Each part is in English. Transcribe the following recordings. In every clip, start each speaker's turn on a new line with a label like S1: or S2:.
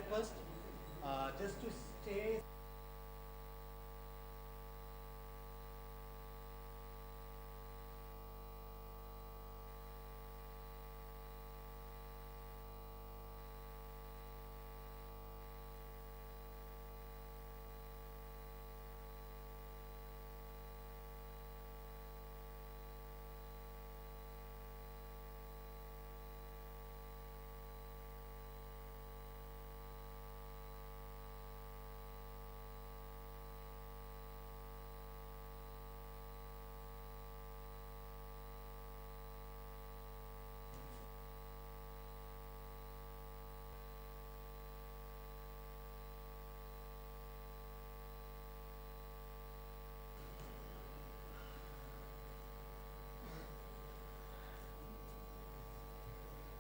S1: request just to stay.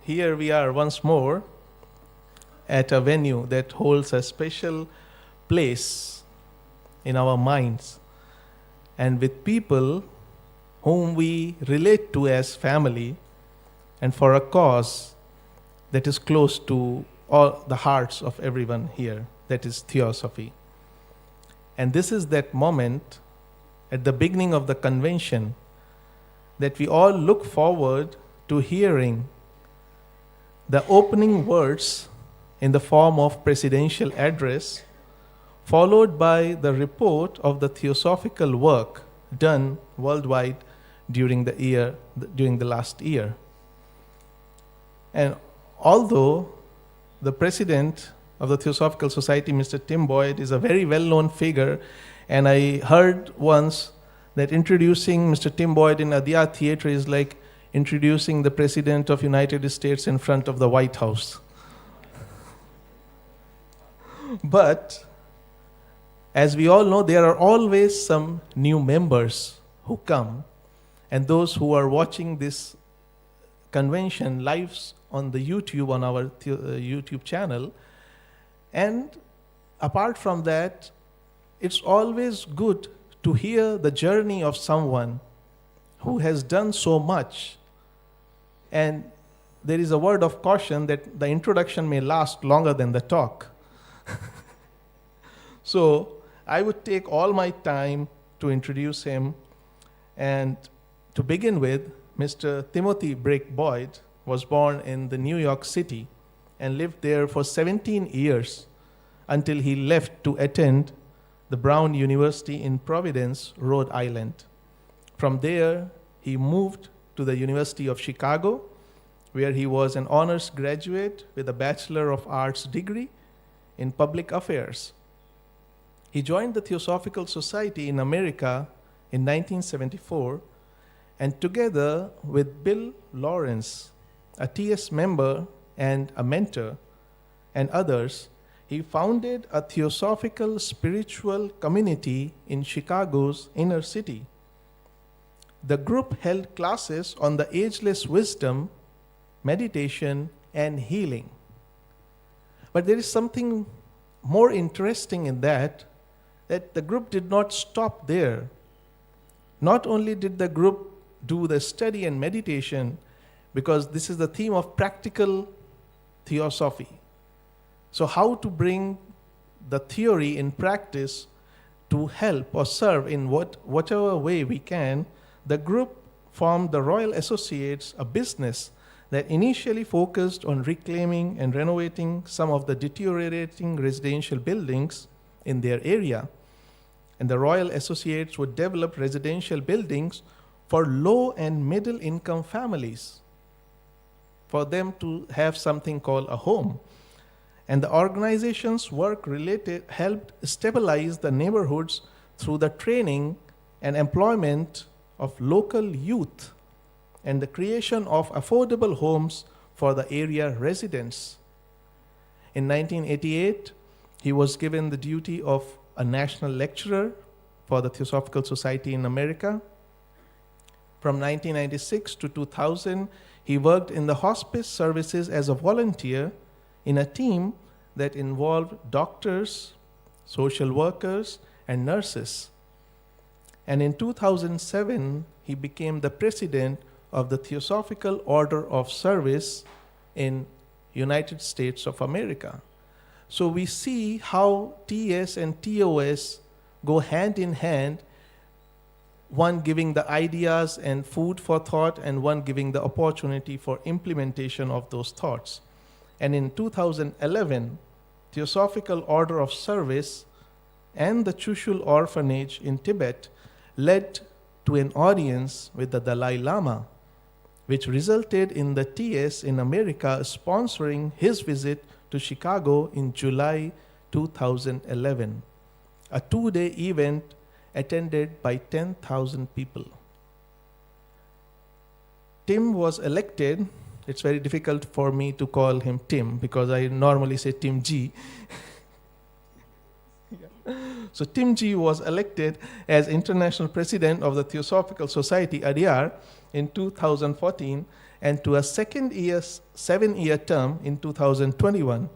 S2: Here we are once more at a venue that holds a special place in our minds and with people whom we relate to as family and for a cause that is close to all the hearts of everyone here, that is Theosophy. And this is that moment at the beginning of the convention that we all look forward to hearing the opening words in the form of presidential address, followed by the report of the theosophical work done worldwide during the last year. And although the president of the Theosophical Society, Mr. Tim Boyd, is a very well-known figure, and I heard once that introducing Mr. Tim Boyd in Adyar Theatre is like introducing the President of United States in front of the White House. But as we all know, there are always some new members who come, and those who are watching this convention live on the YouTube, on our YouTube channel. And apart from that, it's always good to hear the journey of someone who has done so much. And there is a word of caution that the introduction may last longer than the talk. So I would take all my time to introduce him. And to begin with, Mr. Timothy Brake Boyd was born in the New York City and lived there for 17 years until he left to attend the Brown University in Providence, Rhode Island. From there, he moved to the University of Chicago, where he was an honors graduate with a Bachelor of Arts degree in Public Affairs. He joined the Theosophical Society in America in 1974, and together with Bill Lawrence, a TS member and a mentor, and others, he founded a theosophical spiritual community in Chicago's inner city. The group held classes on the ageless wisdom, meditation, and healing. But there is something more interesting in that the group did not stop there. Not only did the group do the study and meditation, because this is the theme of practical theosophy. So how to bring the theory in practice to help or serve in whatever way we can, the group formed the Royal Associates, a business that initially focused on reclaiming and renovating some of the deteriorating residential buildings in their area. And the Royal Associates would develop residential buildings for low and middle income families, for them to have something called a home. And the organization's work helped stabilize the neighborhoods through the training and employment of local youth and the creation of affordable homes for the area residents. In 1988, he was given the duty of a national lecturer for the Theosophical Society in America. From 1996 to 2000, he worked in the hospice services as a volunteer in a team that involved doctors, social workers, and nurses. And in 2007, he became the president of the Theosophical Order of Service in United States of America. So we see how TS and TOS go hand in hand, one giving the ideas and food for thought, and one giving the opportunity for implementation of those thoughts. And in 2011, Theosophical Order of Service and the Chushul Orphanage in Tibet led to an audience with the Dalai Lama, which resulted in the TS in America sponsoring his visit to Chicago in July 2011, a 2-day event attended by 10,000 people. Tim was elected. It's very difficult for me to call him Tim because I normally say Tim G. So Tim G was elected as International President of the Theosophical Society, Adyar, in 2014, and to a second 7-year term in 2021.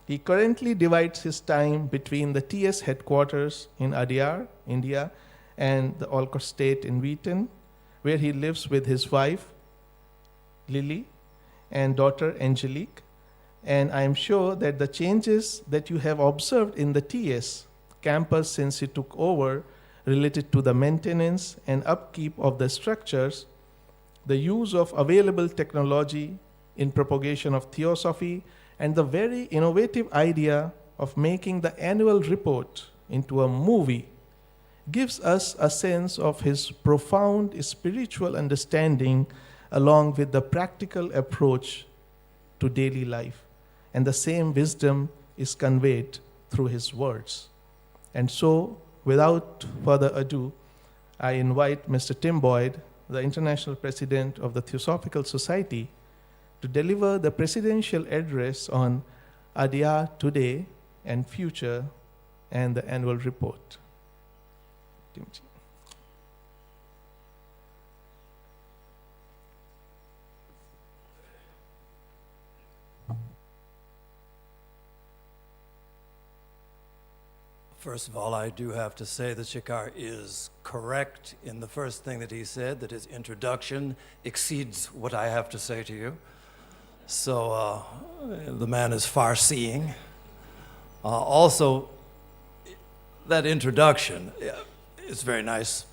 S2: He currently divides his time between the TS headquarters in Adyar, India, and the Olcott State in Wheaton, where he lives with his wife, Lily, and daughter, Angelique. And I am sure that the changes that you have observed in the TS campus since he took over related to the maintenance and upkeep of the structures, the use of available technology in propagation of theosophy, and the very innovative idea of making the annual report into a movie gives us a sense of his profound spiritual understanding along with the practical approach to daily life. And the same wisdom is conveyed through his words. And so, without further ado, I invite Mr. Tim Boyd, the International President of the Theosophical Society, to deliver the presidential address on Adyar Today and Future and the annual report. Tim G.
S3: First of all, I do have to say that Shikhar is correct in the first thing that he said, that his introduction exceeds what I have to say to you. So the man is far-seeing. Also, that introduction is very nice,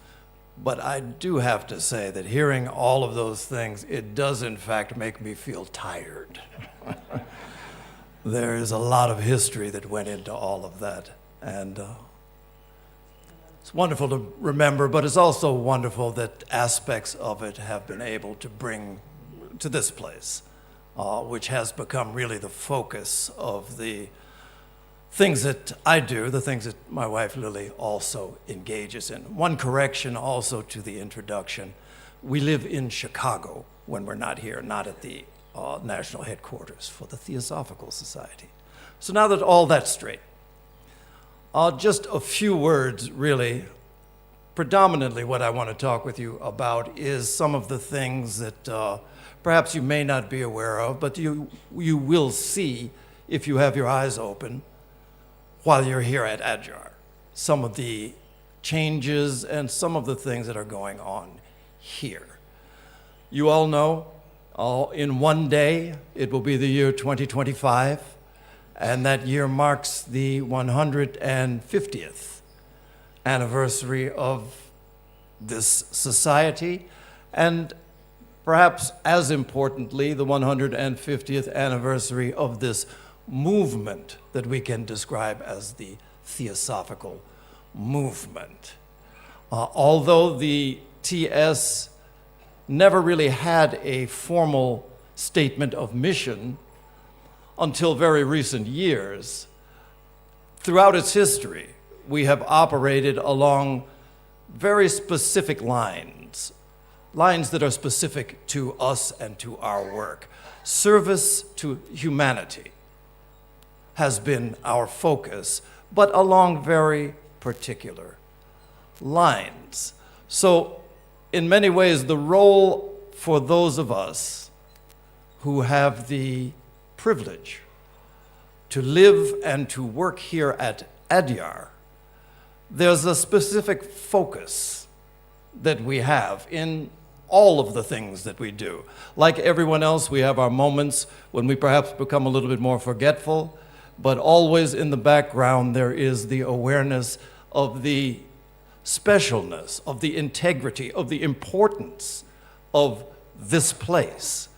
S3: but I do have to say that hearing all of those things, it does in fact make me feel tired. There is a lot of history that went into all of that. And it's wonderful to remember, but it's also wonderful that aspects of it have been able to bring to this place, which has become really the focus of the things that I do, the things that my wife Lily also engages in. One correction also to the introduction. We live in Chicago when we're not here, not at the national headquarters for the Theosophical Society. So now that all that's straight, just a few words, really. Predominantly what I want to talk with you about is some of the things that perhaps you may not be aware of, but you will see if you have your eyes open while you're here at Adyar. Some of the changes and some of the things that are going on here. You all know, in one day, it will be the year 2025. And that year marks the 150th anniversary of this society, and perhaps as importantly, the 150th anniversary of this movement that we can describe as the Theosophical movement. Although the TS never really had a formal statement of mission until very recent years, throughout its history, we have operated along very specific lines that are specific to us and to our work. Service to humanity has been our focus, but along very particular lines. So, in many ways, the role for those of us who have the privilege to live and to work here at Adyar, there's a specific focus that we have in all of the things that we do. Like everyone else, we have our moments when we perhaps become a little bit more forgetful, but always in the background there is the awareness of the specialness, of the integrity, of the importance of this place.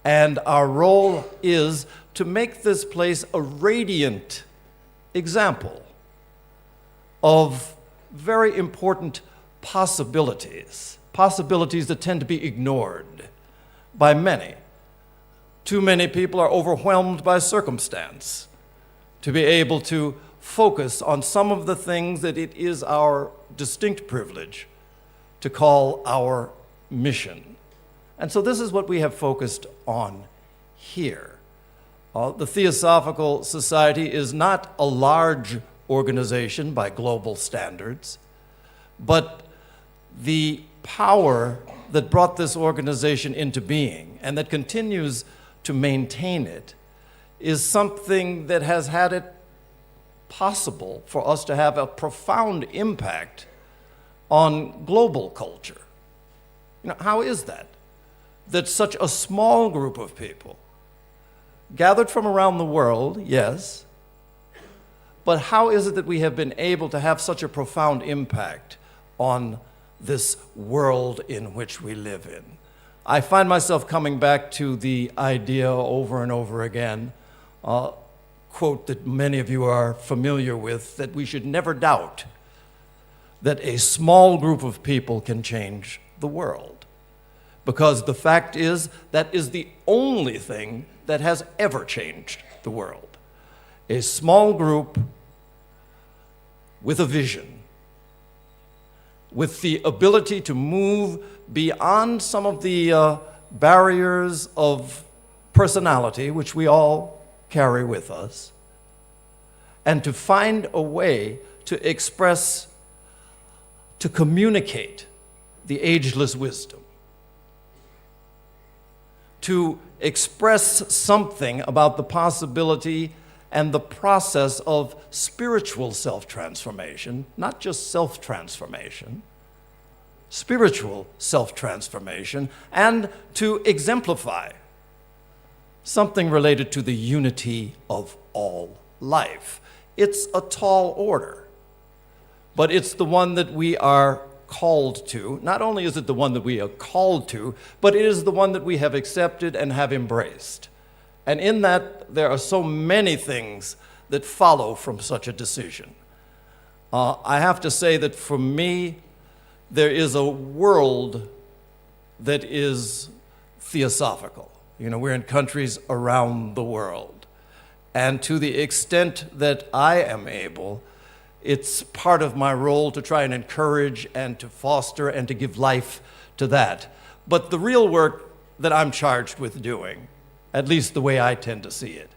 S3: And our role is to make this place a radiant example of very important possibilities, possibilities that tend to be ignored by many. Too many people are overwhelmed by circumstance to be able to focus on some of the things that it is our distinct privilege to call our mission. And so this is what we have focused on here. The Theosophical Society is not a large organization by global standards, but the power that brought this organization into being and that continues to maintain it is something that has had it possible for us to have a profound impact on global culture. How is that? That such a small group of people, gathered from around the world, yes, but how is it that we have been able to have such a profound impact on this world in which we live in? I find myself coming back to the idea over and over again, a quote that many of you are familiar with, that we should never doubt that a small group of people can change the world. Because the fact is, that is the only thing that has ever changed the world. A small group with a vision, with the ability to move beyond some of the barriers of personality, which we all carry with us, and to find a way to express, to communicate the ageless wisdom, to express something about the possibility and the process of spiritual self-transformation, not just self-transformation, spiritual self-transformation, and to exemplify something related to the unity of all life. It's a tall order, but it's the one that we are called to. Not only is it the one that we are called to, but it is the one that we have accepted and have embraced. And in that, there are so many things that follow from such a decision. I have to say that for me, there is a world that is theosophical. We're in countries around the world. And to the extent that I am able, it's part of my role to try and encourage and to foster and to give life to that. But the real work that I'm charged with doing, at least the way I tend to see it,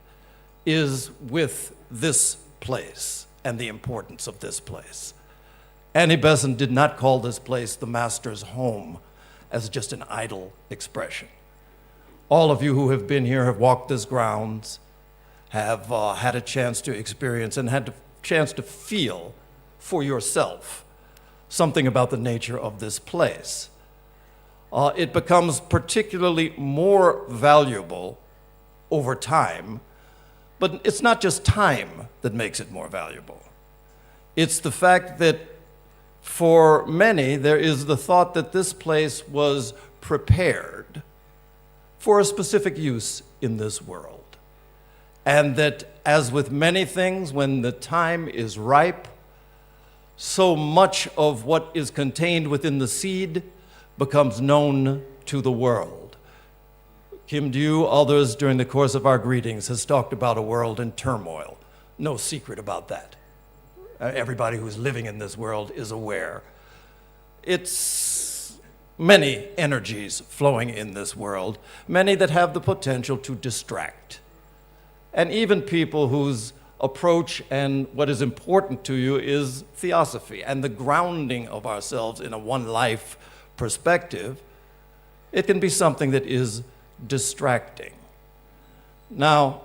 S3: is with this place and the importance of this place. Annie Besant did not call this place the Master's home as just an idle expression. All of you who have been here, have walked these grounds, have had a chance to experience and had a chance to feel for yourself something about the nature of this place. It becomes particularly more valuable over time, but it's not just time that makes it more valuable. It's the fact that for many, there is the thought that this place was prepared for a specific use in this world. And that, as with many things, when the time is ripe, so much of what is contained within the seed becomes known to the world. Kim Dew, others during the course of our greetings, has talked about a world in turmoil. No secret about that. Everybody who's living in this world is aware. It's many energies flowing in this world, many that have the potential to distract. And even people whose approach and what is important to you is theosophy and the grounding of ourselves in a one life perspective, it can be something that is distracting. Now,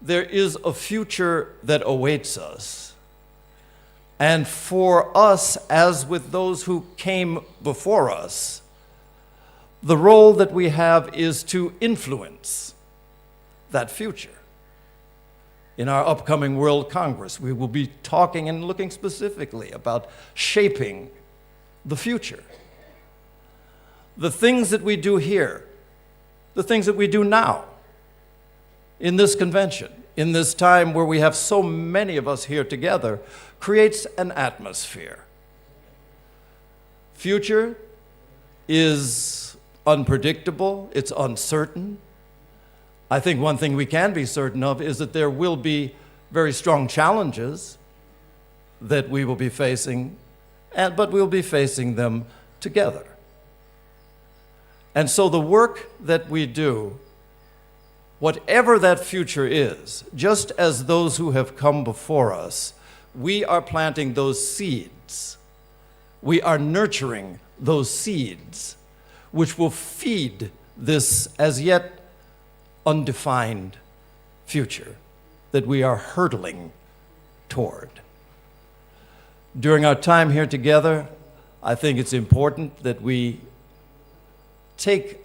S3: there is a future that awaits us. And for us, as with those who came before us, the role that we have is to influence that future. In our upcoming World Congress, we will be talking and looking specifically about shaping the future. The things that we do here, the things that we do now in this convention, in this time where we have so many of us here together, creates an atmosphere. Future is unpredictable, it's uncertain. I think one thing we can be certain of is that there will be very strong challenges that we will be facing, but we'll be facing them together. And so the work that we do, whatever that future is, just as those who have come before us, we are planting those seeds. We are nurturing those seeds, which will feed this as yet undefined future that we are hurtling toward. During our time here together, I think it's important that we take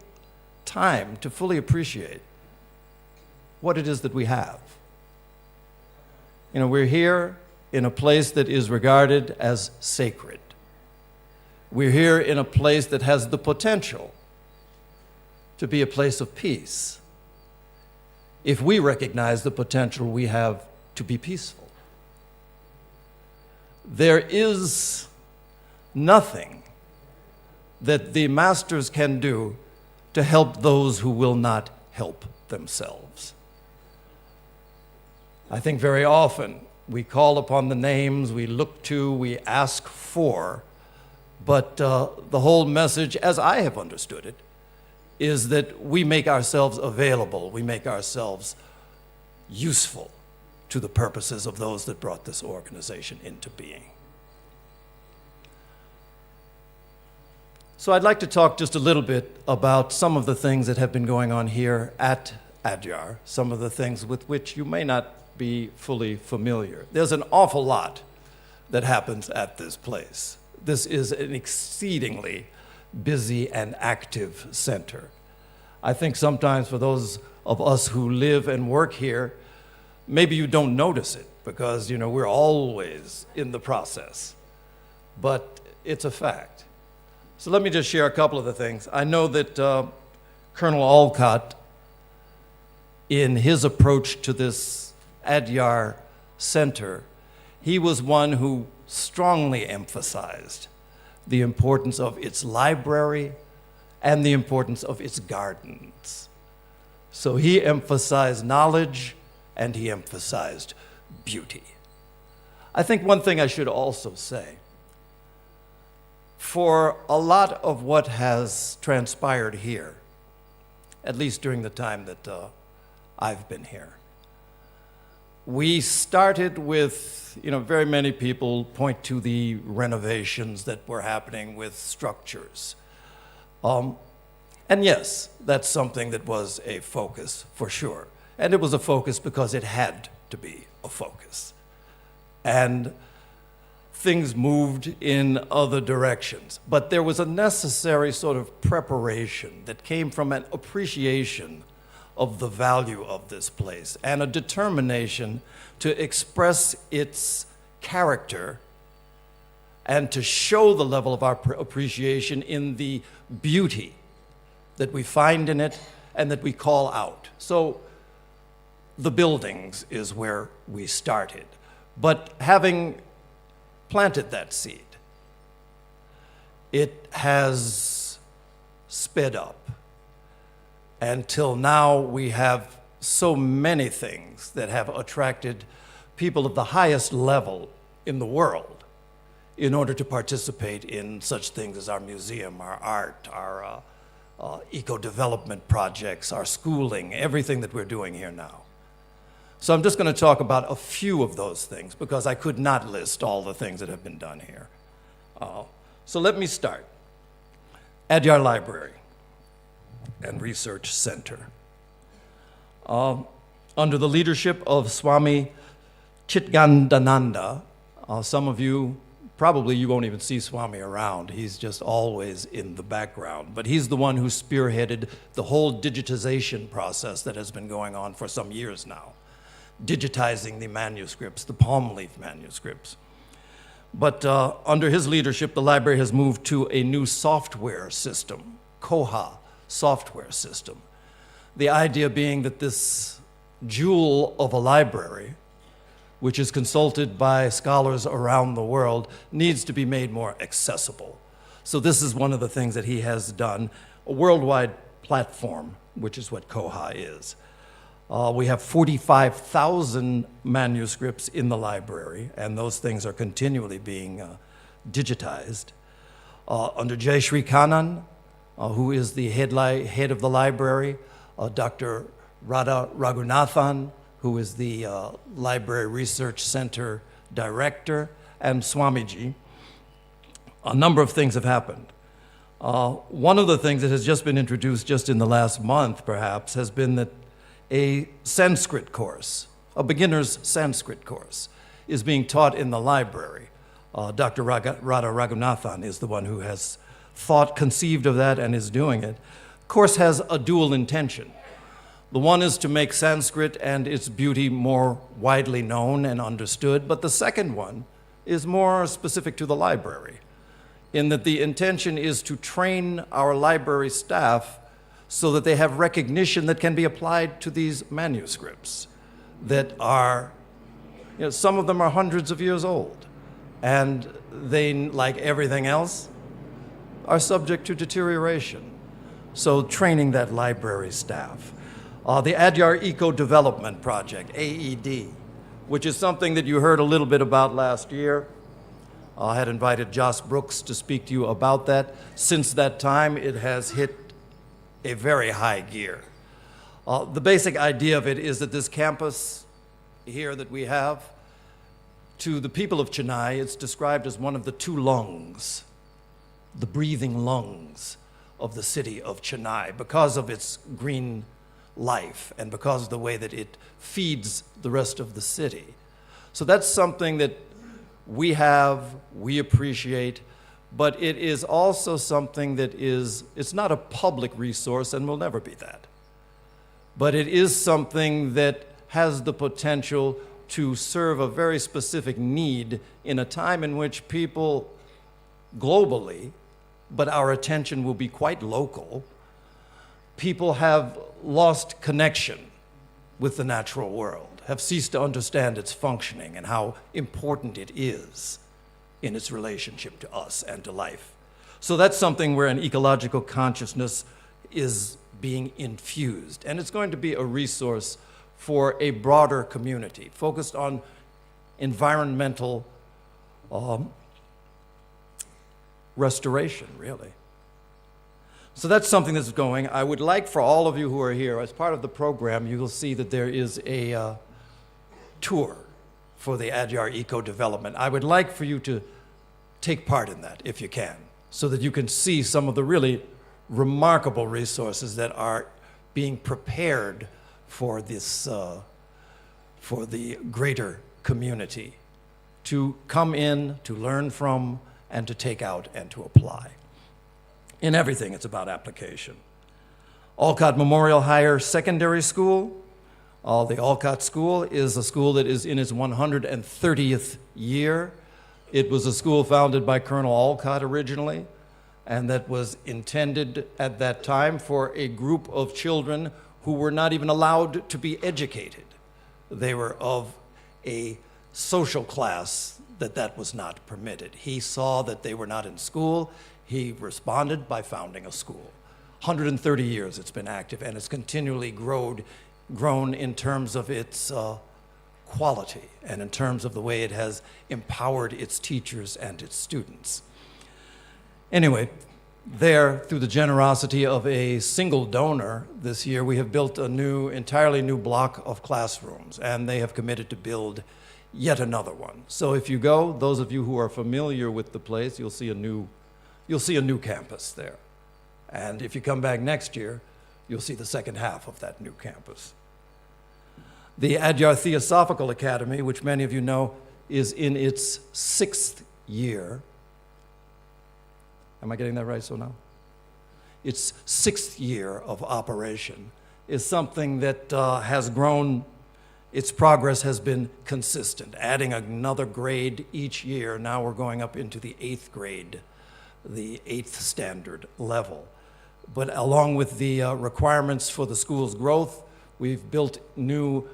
S3: time to fully appreciate what it is that we have. You know, we're here in a place that is regarded as sacred. We're here in a place that has the potential to be a place of peace, if we recognize the potential we have to be peaceful. There is nothing that the masters can do to help those who will not help themselves. I think very often we call upon the names, we look to, we ask for, but the whole message, as I have understood it, is that we make ourselves available, we make ourselves useful to the purposes of those that brought this organization into being. So I'd like to talk just a little bit about some of the things that have been going on here at Adyar, some of the things with which you may not be fully familiar. There's an awful lot that happens at this place. This is an exceedingly busy and active center. I think sometimes for those of us who live and work here, maybe you don't notice it because, you know, we're always in the process, but it's a fact. So let me just share a couple of the things. I know that Colonel Olcott, in his approach to this Adyar Center, he was one who strongly emphasized the importance of its library and the importance of its gardens. So he emphasized knowledge and he emphasized beauty. I think one thing I should also say, for a lot of what has transpired here, at least during the time that I've been here, we started with, you know, very many people point to the renovations that were happening with structures. And yes, that's something that was a focus for sure. And it was a focus because it had to be a focus. And things moved in other directions. But there was a necessary sort of preparation that came from an appreciation of the value of this place and a determination to express its character and to show the level of our appreciation in the beauty that we find in it and that we call out. So the buildings is where we started. But having planted that seed, it has sped up. Until now, we have so many things that have attracted people of the highest level in the world in order to participate in such things as our museum, our art, our eco-development projects, our schooling, everything that we're doing here now. So I'm just going to talk about a few of those things because I could not list all the things that have been done here. So let me start. Adyar Library and Research Center. Under the leadership of Swami Chitgandananda, some of you, probably you won't even see Swami around. He's just always in the background. But he's the one who spearheaded the whole digitization process that has been going on for some years now. digitizing the manuscripts, the palm leaf manuscripts. But under his leadership, the library has moved to a new software system, Koha software system. The idea being that this jewel of a library, which is consulted by scholars around the world, needs to be made more accessible. So this is one of the things that he has done, a worldwide platform, which is what Koha is. We have 45,000 manuscripts in the library, and those things are continually being digitized. Under Jay Shri Kannan, who is the head of the library, Dr. Radha Raghunathan, who is the Library Research Center Director, and Swamiji, a number of things have happened. One of the things that has just been introduced just in the last month, perhaps, has been that a Sanskrit course, a beginner's Sanskrit course, is being taught in the library. Dr. Radha Raghunathan is the one who has conceived of that and is doing it. The course has a dual intention. The one is to make Sanskrit and its beauty more widely known and understood, but the second one is more specific to the library, in that the intention is to train our library staff so that they have recognition that can be applied to these manuscripts that are, some of them are hundreds of years old, and they, like everything else, are subject to deterioration. So training that library staff. The Adyar Eco-Development Project, AED, which is something that you heard a little bit about last year. I had invited Joss Brooks to speak to you about that. Since that time, it has hit a very high gear. The basic idea of it is that this campus here that we have, to the people of Chennai, it's described as one of the two lungs, the breathing lungs of the city of Chennai, because of its green life and because of the way that it feeds the rest of the city. So that's something that we have, we appreciate, but it is also something that it's not a public resource and will never be that. But it is something that has the potential to serve a very specific need in a time in which people globally, but our attention will be quite local, people have lost connection with the natural world, have ceased to understand its functioning and how important it is in its relationship to us and to life. So that's something where an ecological consciousness is being infused, and it's going to be a resource for a broader community focused on environmental restoration, really. So that's something that's going. I would like for all of you who are here, as part of the program, you will see that there is a tour for the Adyar Eco-Development. I would like for you to take part in that, if you can, so that you can see some of the really remarkable resources that are being prepared for this, for the greater community to come in, to learn from, and to take out and to apply. In everything, it's about application. Olcott Memorial Higher Secondary School. The Olcott School is a school that is in its 130th year. It was a school founded by Colonel Olcott originally, and that was intended at that time for a group of children who were not even allowed to be educated. They were of a social class that was not permitted. He saw that they were not in school. He responded by founding a school. 130 years it's been active, and it's continually grown in terms of its quality and in terms of the way it has empowered its teachers and its students. Anyway, there, through the generosity of a single donor this year, we have built a entirely new block of classrooms, and they have committed to build yet another one. So if you go, those of you who are familiar with the place, you'll see a new campus there. And if you come back next year, you'll see the second half of that new campus. The Adyar Theosophical Academy, which many of you know, is in its 6th year. Am I getting that right so now? Its 6th year of operation is something that has grown its progress has been consistent, adding another grade each year. Now we're going up into the 8th grade, the 8th standard level. But along with the requirements for the school's growth, we've built new,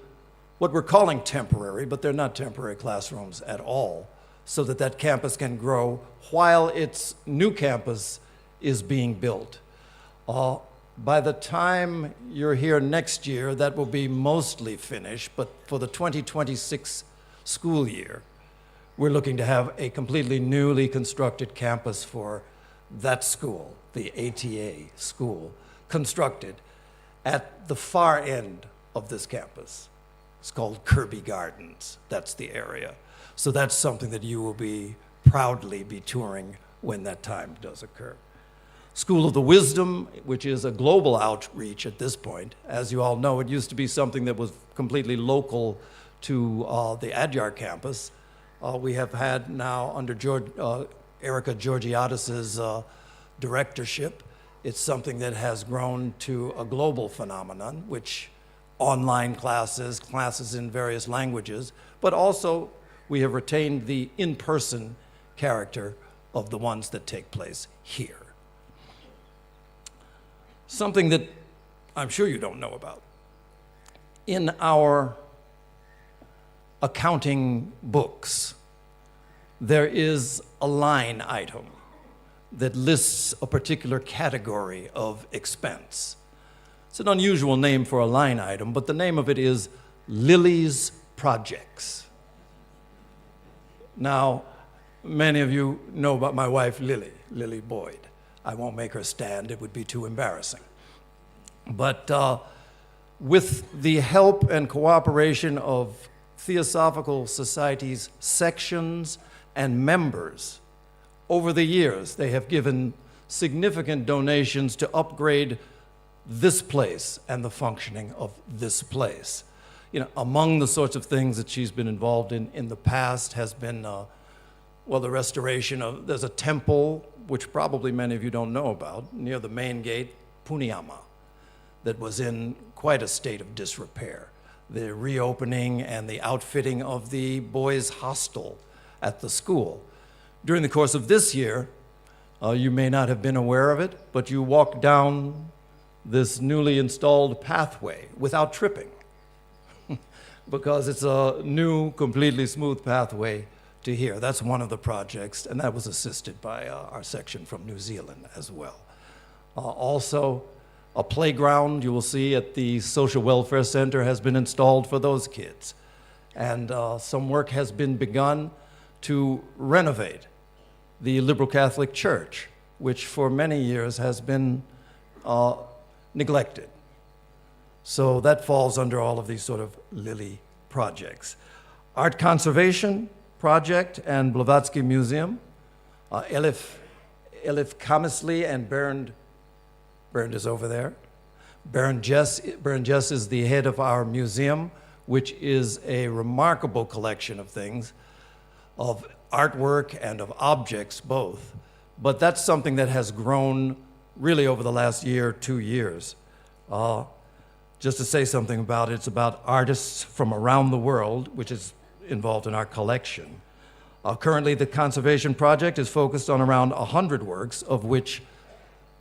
S3: what we're calling temporary, but they're not temporary classrooms at all, so that that campus can grow while its new campus is being built. By the time you're here next year, that will be mostly finished, but for the 2026 school year, we're looking to have a completely newly constructed campus for that school, the ATA school, constructed at the far end of this campus. It's called Kirby Gardens. That's the area. So that's something that you will be proudly be touring when that time does occur. School of the Wisdom, which is a global outreach at this point. As you all know, it used to be something that was completely local to the Adyar campus. We have had now, under Erica Georgiadis's directorship, it's something that has grown to a global phenomenon, which online classes in various languages, but also we have retained the in-person character of the ones that take place here. Something that I'm sure you don't know about. In our accounting books, there is a line item that lists a particular category of expense. It's an unusual name for a line item, but the name of it is Lily's Projects. Now, many of you know about my wife, Lily Boyd. I won't make her stand, it would be too embarrassing. But with the help and cooperation of Theosophical Society's sections and members, over the years, they have given significant donations to upgrade this place and the functioning of this place. You know, among the sorts of things that she's been involved in the past has been, well, the restoration of, there's a temple, which probably many of you don't know about, near the main gate, Puniyama, that was in quite a state of disrepair. The reopening and the outfitting of the boys' hostel at the school. During the course of this year, you may not have been aware of it, but you walk down this newly installed pathway without tripping, because it's a new, completely smooth pathway to here. That's one of the projects, and that was assisted by our section from New Zealand as well. Also, a playground you will see at the Social Welfare Center has been installed for those kids. And some work has been begun to renovate the Liberal Catholic Church, which for many years has been neglected. So that falls under all of these sort of Lily projects. Art Conservation Project and Blavatsky Museum. Elif Kamisley and Bernd is over there. Bernd Jess is the head of our museum, which is a remarkable collection of things, of artwork and of objects both. But that's something that has grown really over the last year, 2 years. Just to say something about it, it's about artists from around the world, which is involved in our collection. Currently, the conservation project is focused on around 100 works, of which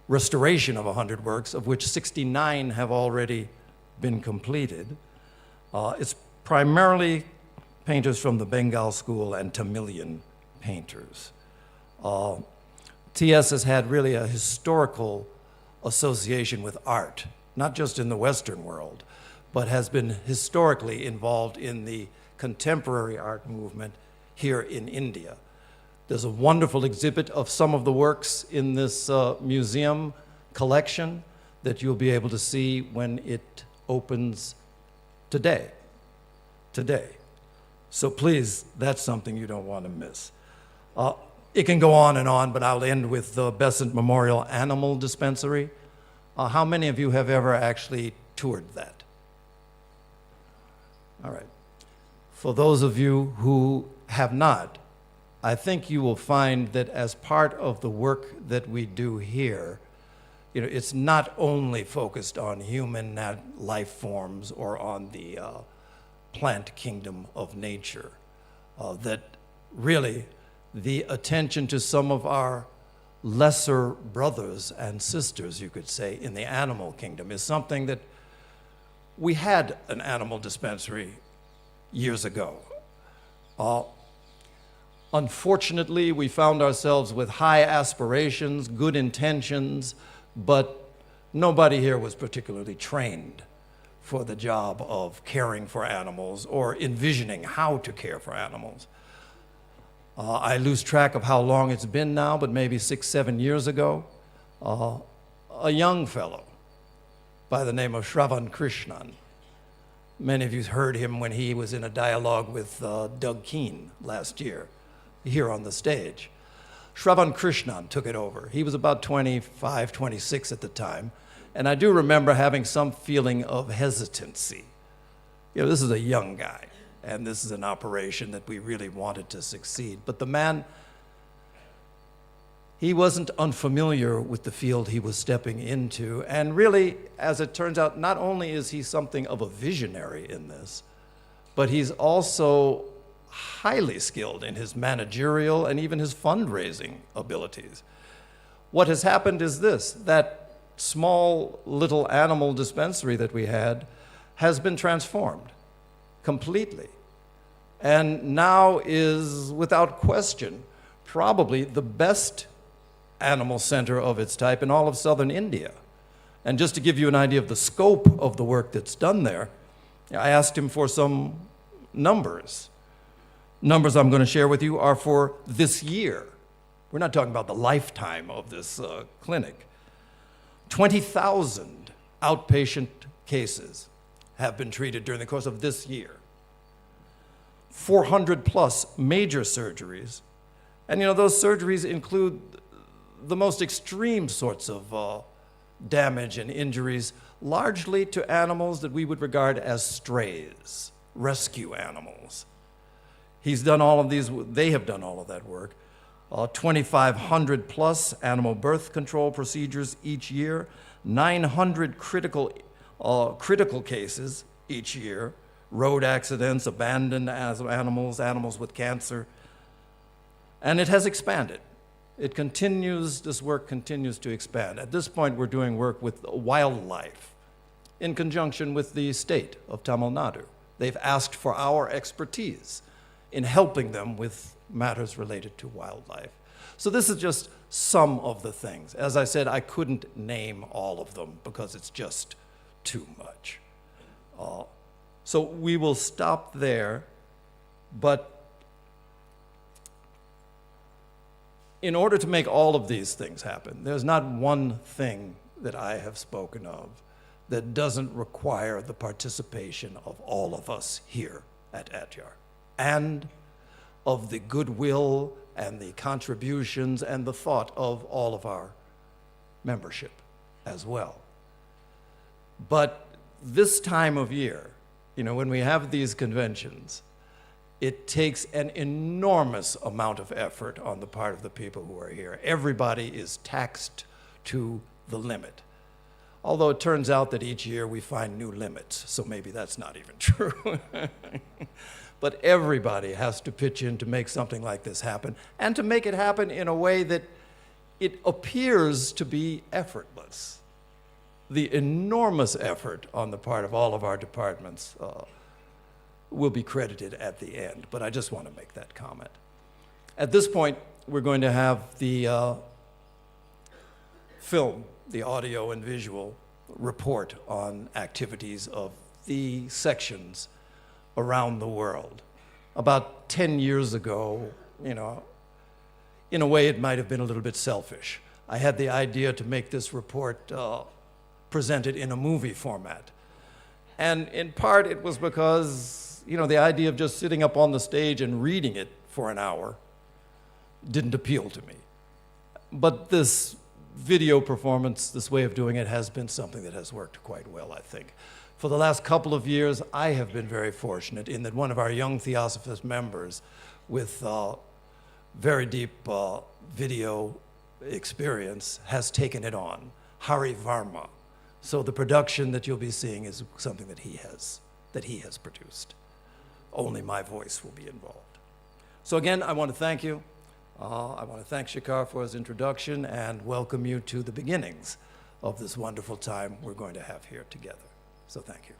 S3: restoration of 100 works, of which 69 have already been completed. It's primarily painters from the Bengal school and Tamilian painters. TS has had really a historical association with art, not just in the Western world, but has been historically involved in the contemporary art movement here in India. There's a wonderful exhibit of some of the works in this museum collection that you'll be able to see when it opens today. So please, that's something you don't want to miss. It can go on, but I'll end with the Besant Memorial Animal Dispensary. How many of you have ever actually toured that? All right. For those of you who have not, I think you will find that as part of the work that we do here, you know, it's not only focused on human life forms or on the plant kingdom of nature. That really the attention to some of our lesser brothers and sisters, you could say, in the animal kingdom is something that we had an animal dispensary years ago. Unfortunately, we found ourselves with high aspirations, good intentions, but nobody here was particularly trained for the job of caring for animals or envisioning how to care for animals. I lose track of how long it's been now, but maybe 6, 7 years ago, a young fellow by the name of Shravan Krishnan. Many of you heard him when he was in a dialogue with Doug Keane last year, here on the stage. Shravan Krishnan took it over. He was about 25, 26 at the time, and I do remember having some feeling of hesitancy. You know, this is a young guy, and this is an operation that we really wanted to succeed. But the man, he wasn't unfamiliar with the field he was stepping into, and really, as it turns out, not only is he something of a visionary in this, but he's also highly skilled in his managerial and even his fundraising abilities. What has happened is this: that small little animal dispensary that we had has been transformed completely, and now is, without question, probably the best animal center of its type in all of southern India. And just to give you an idea of the scope of the work that's done there, I asked him for some numbers. Numbers I'm going to share with you are for this year. We're not talking about the lifetime of this clinic. 20,000 outpatient cases have been treated during the course of this year. 400 plus major surgeries. And you know, those surgeries include the most extreme sorts of damage and injuries, largely to animals that we would regard as strays, rescue animals. He's done all of these, they have done all of that work. 2,500 plus animal birth control procedures each year, 900 critical cases each year, road accidents, abandoned animals, animals with cancer, and it has expanded. It continues, this work continues to expand. At this point, we're doing work with wildlife in conjunction with the state of Tamil Nadu. They've asked for our expertise in helping them with matters related to wildlife. So this is just some of the things. As I said, I couldn't name all of them because it's just too much. So we will stop there, but in order to make all of these things happen, there's not one thing that I have spoken of that doesn't require the participation of all of us here at Adyar, and of the goodwill and the contributions and the thought of all of our membership as well. But this time of year, you know, when we have these conventions, it takes an enormous amount of effort on the part of the people who are here. Everybody is taxed to the limit. Although it turns out that each year we find new limits, so maybe that's not even true. But everybody has to pitch in to make something like this happen, and to make it happen in a way that it appears to be effortless. The enormous effort on the part of all of our departments will be credited at the end, but I just want to make that comment. At this point, we're going to have the film, the audio and visual report on activities of the sections around the world. About 10 years ago, you know, in a way it might have been a little bit selfish. I had the idea to make this report presented in a movie format. And in part it was because, you know, the idea of just sitting up on the stage and reading it for an hour didn't appeal to me. But this video performance, this way of doing it, has been something that has worked quite well, I think. For the last couple of years, I have been very fortunate in that one of our young Theosophist members with very deep video experience has taken it on, Hari Varma. So the production that you'll be seeing is something that he has produced. only my voice will be involved. So again, I want to thank you. I want to thank Shikhar for his introduction and welcome you to the beginnings of this wonderful time we're going to have here together. So thank you.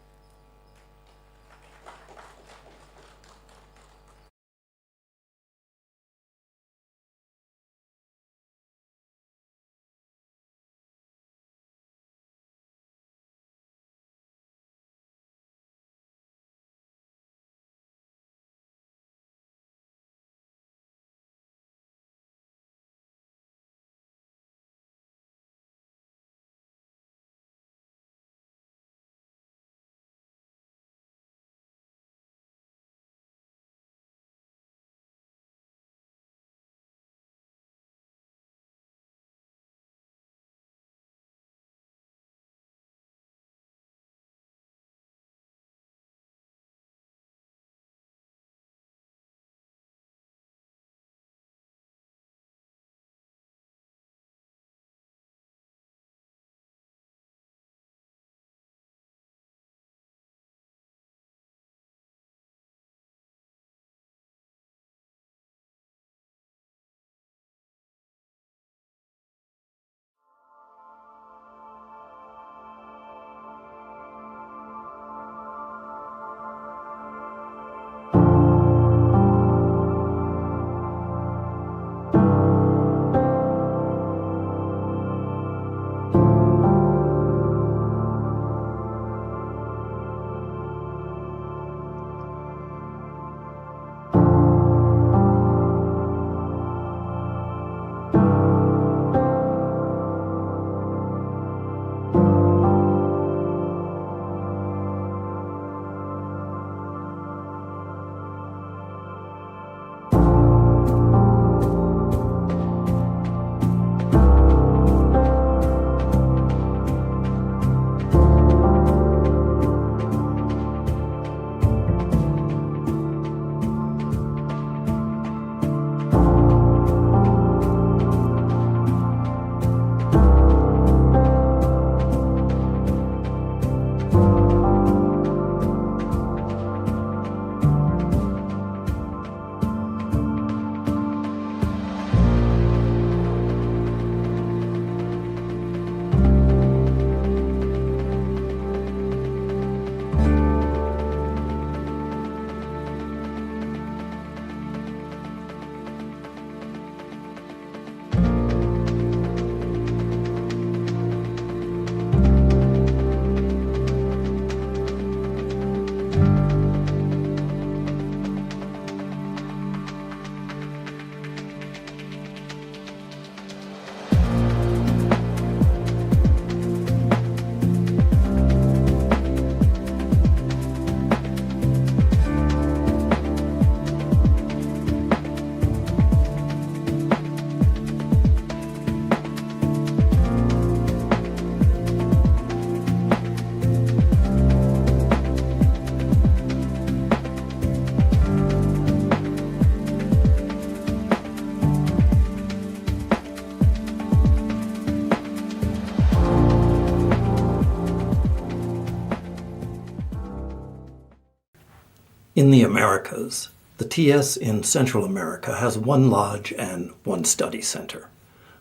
S3: In the Americas, the TS in Central America has one lodge and one study center.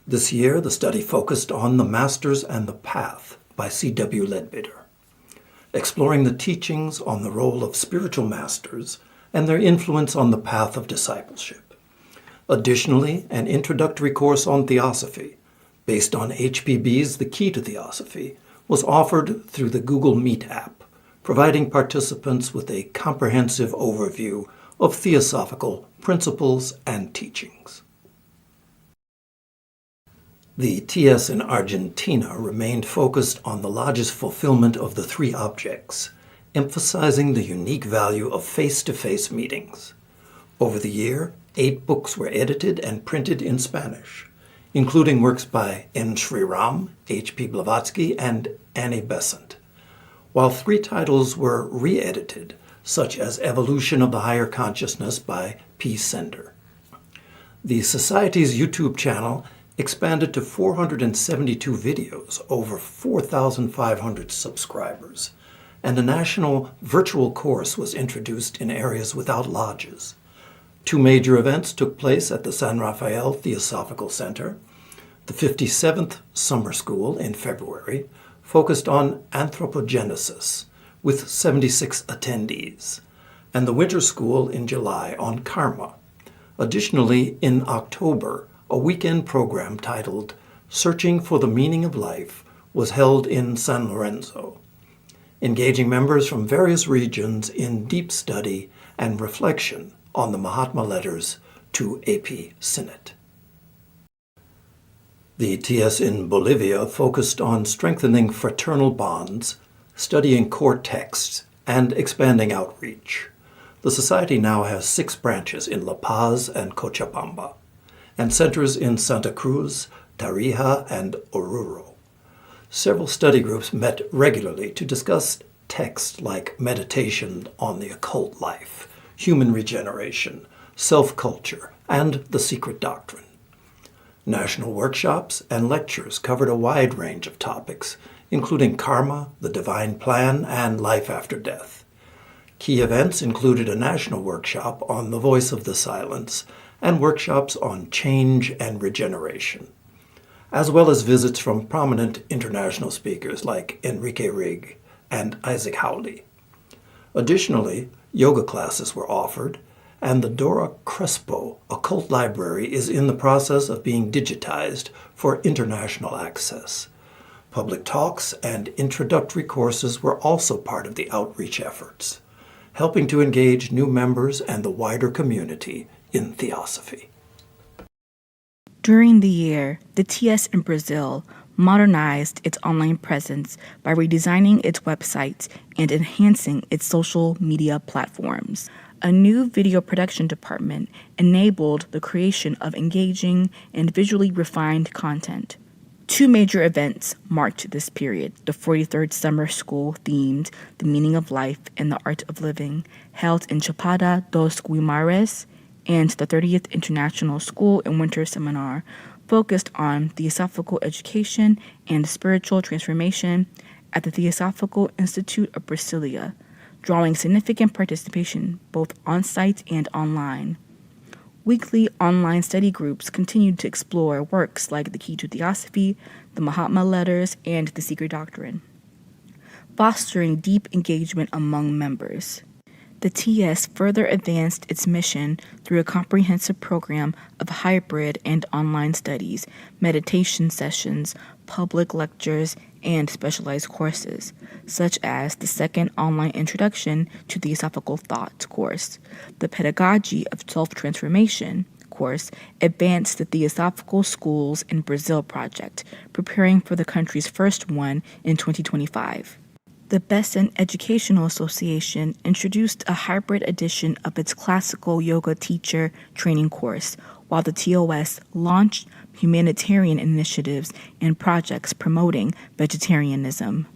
S3: This year, the study focused on The Masters and the Path by C.W. Leadbitter, exploring the teachings on the role of spiritual masters and their influence on the path of discipleship. Additionally, an introductory course on Theosophy, based on HPB's The Key to Theosophy, was offered through the Google Meet app, providing participants with a comprehensive overview of theosophical principles and teachings. The TS in Argentina remained focused on the lodge's fulfillment of the three objects, emphasizing the unique value of face-to-face meetings. Over the year, 8 books were edited and printed in Spanish, including works by N. Sriram, H.P. Blavatsky, and Annie Besant, while 3 titles were re-edited, such as Evolution of the Higher Consciousness by P. Sender. The Society's YouTube channel expanded to 472 videos, over 4,500 subscribers, and a national virtual course was introduced in areas without lodges. 2 major events took place at the San Rafael Theosophical Center. The 57th Summer School in February focused on anthropogenesis with 76 attendees, and the Winter School in July on karma. Additionally, in October, a weekend program titled Searching for the Meaning of Life was held in San Lorenzo, engaging members from various regions in deep study and reflection on the Mahatma letters to AP Sinnet. The TS in Bolivia focused on strengthening fraternal bonds, studying core texts, and expanding outreach. The Society now has 6 branches in La Paz and Cochabamba, and centers in Santa Cruz, Tarija, and Oruro. Several study groups met regularly to discuss texts like meditation on the occult life, human regeneration, self-culture, and the secret doctrine. National workshops and lectures covered a wide range of topics, including karma, the divine plan, and life after death. Key events included a national workshop on the voice of the silence and workshops on change and regeneration, as well as visits from prominent international speakers like Enrique Rigg and Isaac Howley. Additionally, yoga classes were offered, and the Dora Crespo Occult Library is in the process of being digitized for international access. Public talks and introductory courses were also part of the outreach efforts, helping to engage new members and the wider community in theosophy.
S4: During the year, the TS in Brazil modernized its online presence by redesigning its websites and enhancing its social media platforms. A new video production department enabled the creation of engaging and visually refined content. 2 major events marked this period: the 43rd Summer School themed The Meaning of Life and the Art of Living, held in Chapada dos Guimares, and the 30th International School and Winter Seminar, focused on theosophical education and spiritual transformation at the Theosophical Institute of Brasilia, drawing significant participation both on-site and online. Weekly online study groups continued to explore works like The Key to Theosophy, the Mahatma Letters, and The Secret Doctrine, fostering deep engagement among members. The TS further advanced its mission through a comprehensive program of hybrid and online studies, meditation sessions, public lectures, and specialized courses, such as the 2nd online Introduction to Theosophical Thought course. The Pedagogy of Self-Transformation course advanced the Theosophical Schools in Brazil project, preparing for the country's first one in 2025. The Besant Educational Association introduced a hybrid edition of its classical yoga teacher training course, while the TOS launched humanitarian initiatives and projects promoting vegetarianism.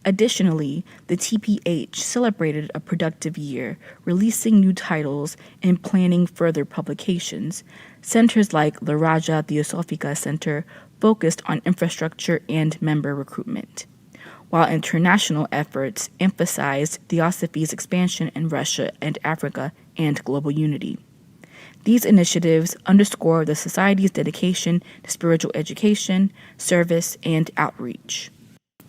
S4: Additionally, the TPH celebrated a productive year, releasing new titles and planning further publications. Centers like the Raja Theosophica Center focused on infrastructure and member recruitment, while international efforts emphasized Theosophy's expansion in Russia and Africa and global unity. These initiatives underscore the Society's dedication to spiritual education, service, and outreach.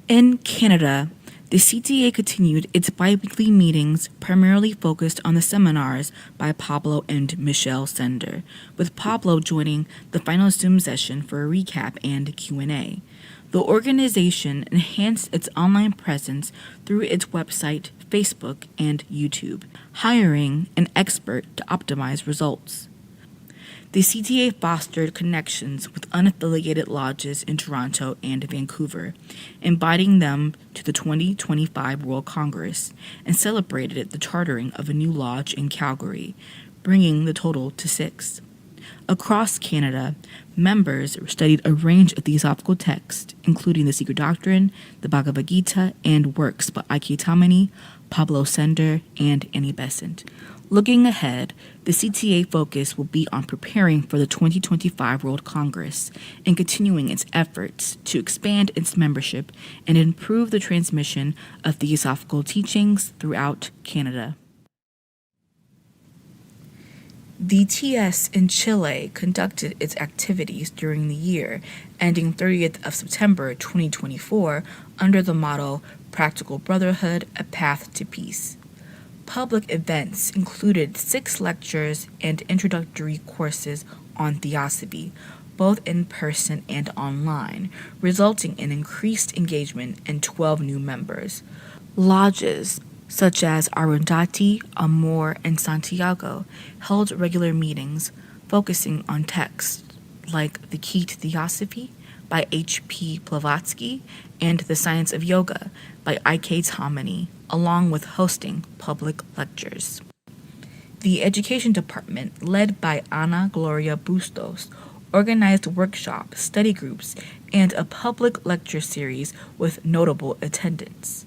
S4: In Canada, the CTA continued its bi-weekly meetings primarily focused on the seminars by Pablo and Michelle Sender, with Pablo joining the final Zoom session for a recap and Q&A. The organization enhanced its online presence through its website, Facebook, and YouTube, hiring an expert to optimize results. The CTA fostered connections with unaffiliated lodges in Toronto and Vancouver, inviting them to the 2025 World Congress, and celebrated the chartering of a new lodge in Calgary, bringing the total to 6. Across Canada, members studied a range of theosophical texts, including The Secret Doctrine, the Bhagavad Gita, and works by I.K. Tammany, Pablo Sender, and Annie Besant. Looking ahead, the CTA focus will be on preparing for the 2025 World Congress and continuing its efforts to expand its membership and improve the transmission of theosophical teachings throughout Canada. The TS in Chile conducted its activities during the year ending 30th of September 2024 under the motto Practical Brotherhood, A Path to Peace. Public events included 6 lectures and introductory courses on theosophy, both in person and online, resulting in increased engagement and 12 new members. Lodges such as Arundhati, Amor, and Santiago held regular meetings focusing on texts like The Key to Theosophy by H.P. Blavatsky and The Science of Yoga by I.K. Tomany, along with hosting public lectures. The Education Department, led by Ana Gloria Bustos, organized workshops, study groups, and a public lecture series with notable attendance.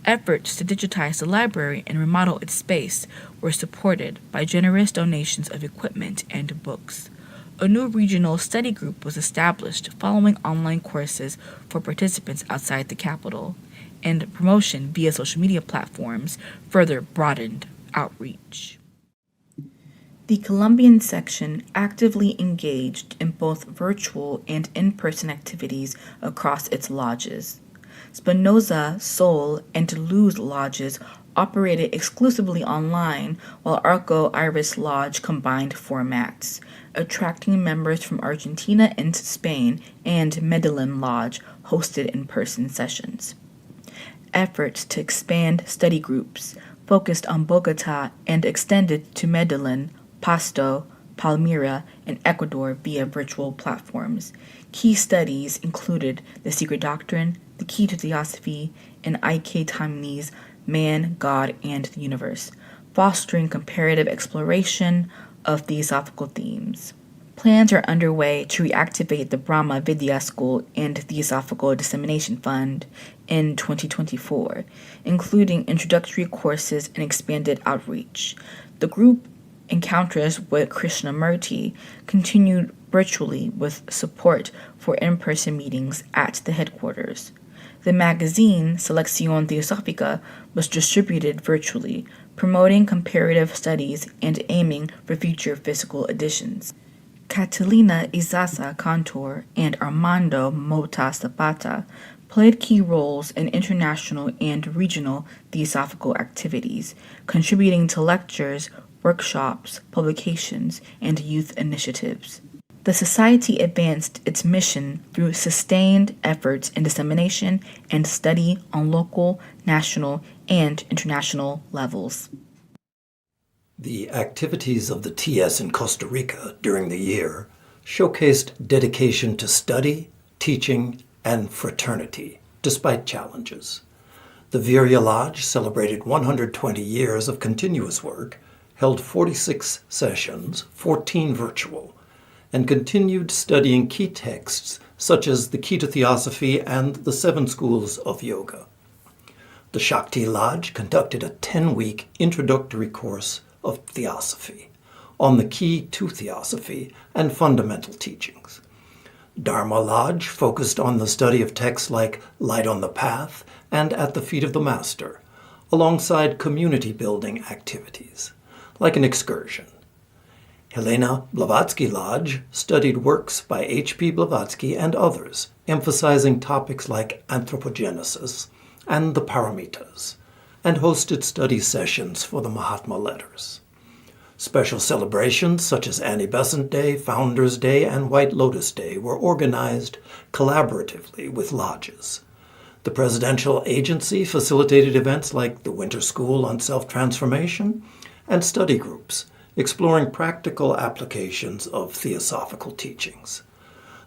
S4: Efforts to digitize the library and remodel its space were supported by generous donations of equipment and books. A new regional study group was established following online courses for participants outside the capital, and promotion via social media platforms further broadened outreach. The Colombian section actively engaged in both virtual and in-person activities across its lodges. Spinoza, Sol, and Toulouse lodges operated exclusively online, while Arco Iris Lodge combined formats, attracting members from Argentina and Spain, and Medellin Lodge hosted in-person sessions. Efforts to expand study groups focused on Bogota and extended to Medellin, Pasto, Palmyra, and Ecuador via virtual platforms. Key studies included The Secret Doctrine, The Key to Theosophy, and I.K. Tomany's Man, God, and the Universe, fostering comparative exploration of theosophical themes. Plans are underway to reactivate the Brahma Vidya School and Theosophical Dissemination Fund in 2024, including introductory courses and expanded outreach. The group Encounters with Krishnamurti continued virtually with support for in-person meetings at the headquarters. The magazine Selección Teosófica was distributed virtually, promoting comparative studies and aiming for future physical editions. Catalina Izaza Cantor and Armando Mota Zapata played key roles in international and regional theosophical activities, contributing to lectures, workshops, publications, and youth initiatives. The Society advanced its mission through sustained efforts in dissemination and study on local, national, and international levels.
S3: The activities of the TS in Costa Rica during the year showcased dedication to study, teaching, and fraternity, despite challenges. The Virya Lodge celebrated 120 years of continuous work, held 46 sessions, 14 virtual, and continued studying key texts such as the Key to Theosophy and the 7 Schools of Yoga. The Shakti Lodge conducted a 10-week introductory course of Theosophy on the Key to Theosophy and fundamental teachings. Dharma Lodge focused on the study of texts like Light on the Path and At the Feet of the Master, alongside community-building activities, like an excursion. Helena Blavatsky Lodge studied works by H.P. Blavatsky and others, emphasizing topics like anthropogenesis and the paramitas, and hosted study sessions for the Mahatma letters. Special celebrations such as Annie Besant Day, Founders Day, and White Lotus Day were organized collaboratively with lodges. The Presidential Agency facilitated events like the Winter School on Self-Transformation and study groups exploring practical applications of theosophical teachings.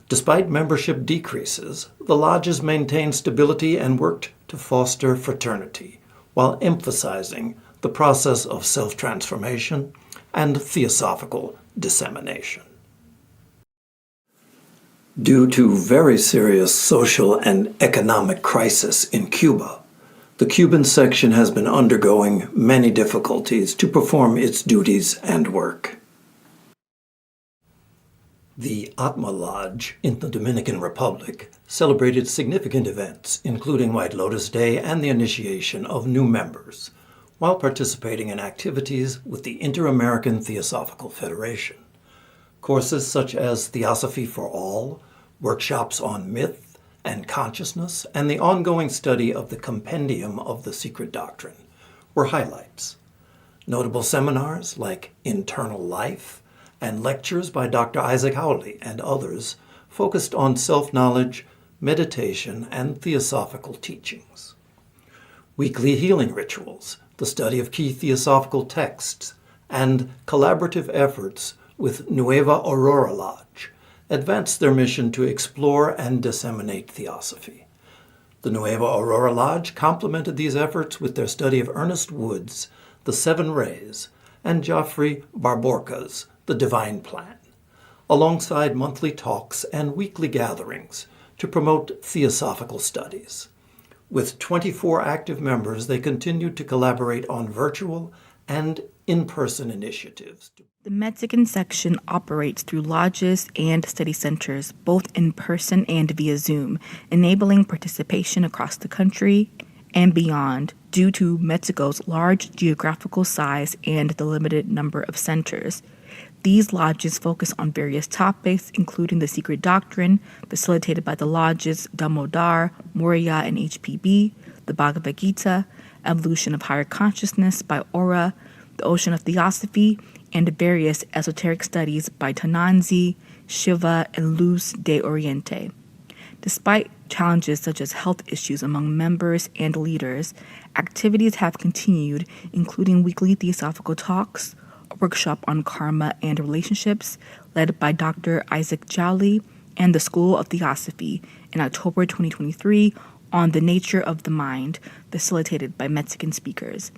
S3: Despite membership decreases, the lodges maintained stability and worked to foster fraternity, while emphasizing the process of self-transformation and theosophical dissemination. Due to very serious social and economic crisis in Cuba, The Cuban section has been undergoing many difficulties to perform its duties and work. The Atma Lodge in the Dominican Republic celebrated significant events, including White Lotus Day and the initiation of new members, while participating in activities with the Inter-American Theosophical Federation. Courses such as Theosophy for All, workshops on myth and consciousness, and the ongoing study of the Compendium of the Secret Doctrine were highlights. Notable seminars like Internal Life and lectures by Dr. Isaac Howley and others focused on self-knowledge, meditation, and theosophical teachings. Weekly healing rituals, the study of key theosophical texts, and collaborative efforts with Nueva Aurora Lodge advanced their mission to explore and disseminate theosophy. The Nueva Aurora Lodge complemented these efforts with their study of Ernest Wood's The Seven Rays and Joffrey Barborca's The Divine Plan, alongside monthly talks and weekly gatherings to promote theosophical studies. With 24 active members, they continued to collaborate on virtual and in-person initiatives.
S4: The Mexican section operates through lodges and study centers, both in person and via Zoom, enabling participation across the country and beyond due to Mexico's large geographical size and the limited number of centers. These lodges focus on various topics, including the Secret Doctrine, facilitated by the lodges Damodar, Moria, and HPB, the Bhagavad Gita, Evolution of Higher Consciousness by Aura, the Ocean of Theosophy, and various esoteric studies by Tananzi, Shiva, and Luz de Oriente. Despite challenges such as health issues among members and leaders, activities have continued, including weekly theosophical talks, a workshop on karma and relationships led by Dr. Isaac Jowley, and the School of Theosophy in October 2023 on the nature of the mind, facilitated by Mexican speakers.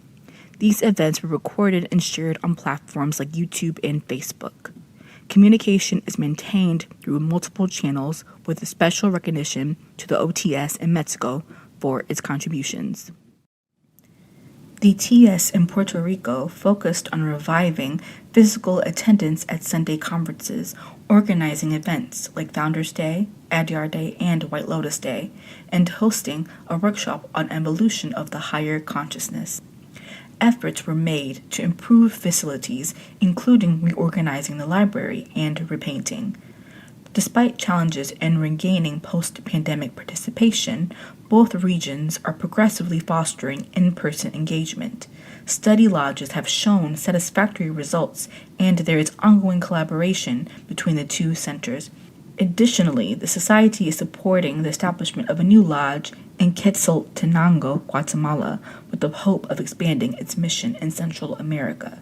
S4: These events were recorded and shared on platforms like YouTube and Facebook. Communication is maintained through multiple channels with a special recognition to the OTS in Mexico for its contributions. The TS in Puerto Rico focused on reviving physical attendance at Sunday conferences, organizing events like Founders Day, Adyar Day, and White Lotus Day, and hosting a workshop on evolution of the higher consciousness. Efforts were made to improve facilities, including reorganizing the library and repainting. Despite challenges in regaining post-pandemic participation, both regions are progressively fostering in-person engagement. Study lodges have shown satisfactory results, and there is ongoing collaboration between the two centers. Additionally, the Society is supporting the establishment of a new lodge in Quetzaltenango, Guatemala, with the hope of expanding its mission in Central America.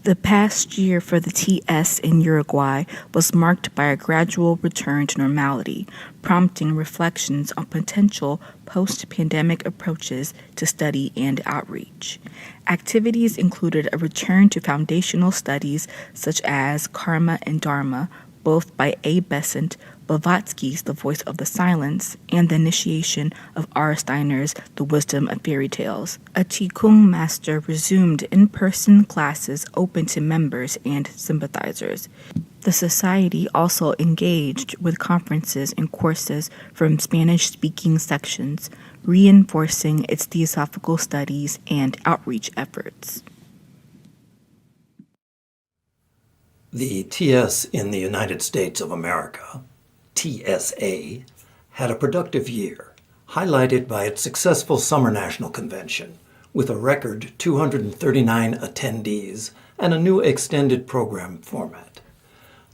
S4: The past year for the TS in Uruguay was marked by a gradual return to normality, prompting reflections on potential post-pandemic approaches to study and outreach. Activities included a return to foundational studies such as Karma and Dharma, both by A. Besant, Blavatsky's The Voice of the Silence, and the initiation of R. Steiner's The Wisdom of Fairy Tales. A Qigong master resumed in-person classes open to members and sympathizers. The Society also engaged with conferences and courses from Spanish-speaking sections, reinforcing its theosophical studies and outreach efforts.
S3: The TS in the United States of America, TSA, had a productive year, highlighted by its successful Summer National Convention, with a record 239 attendees and a new extended program format.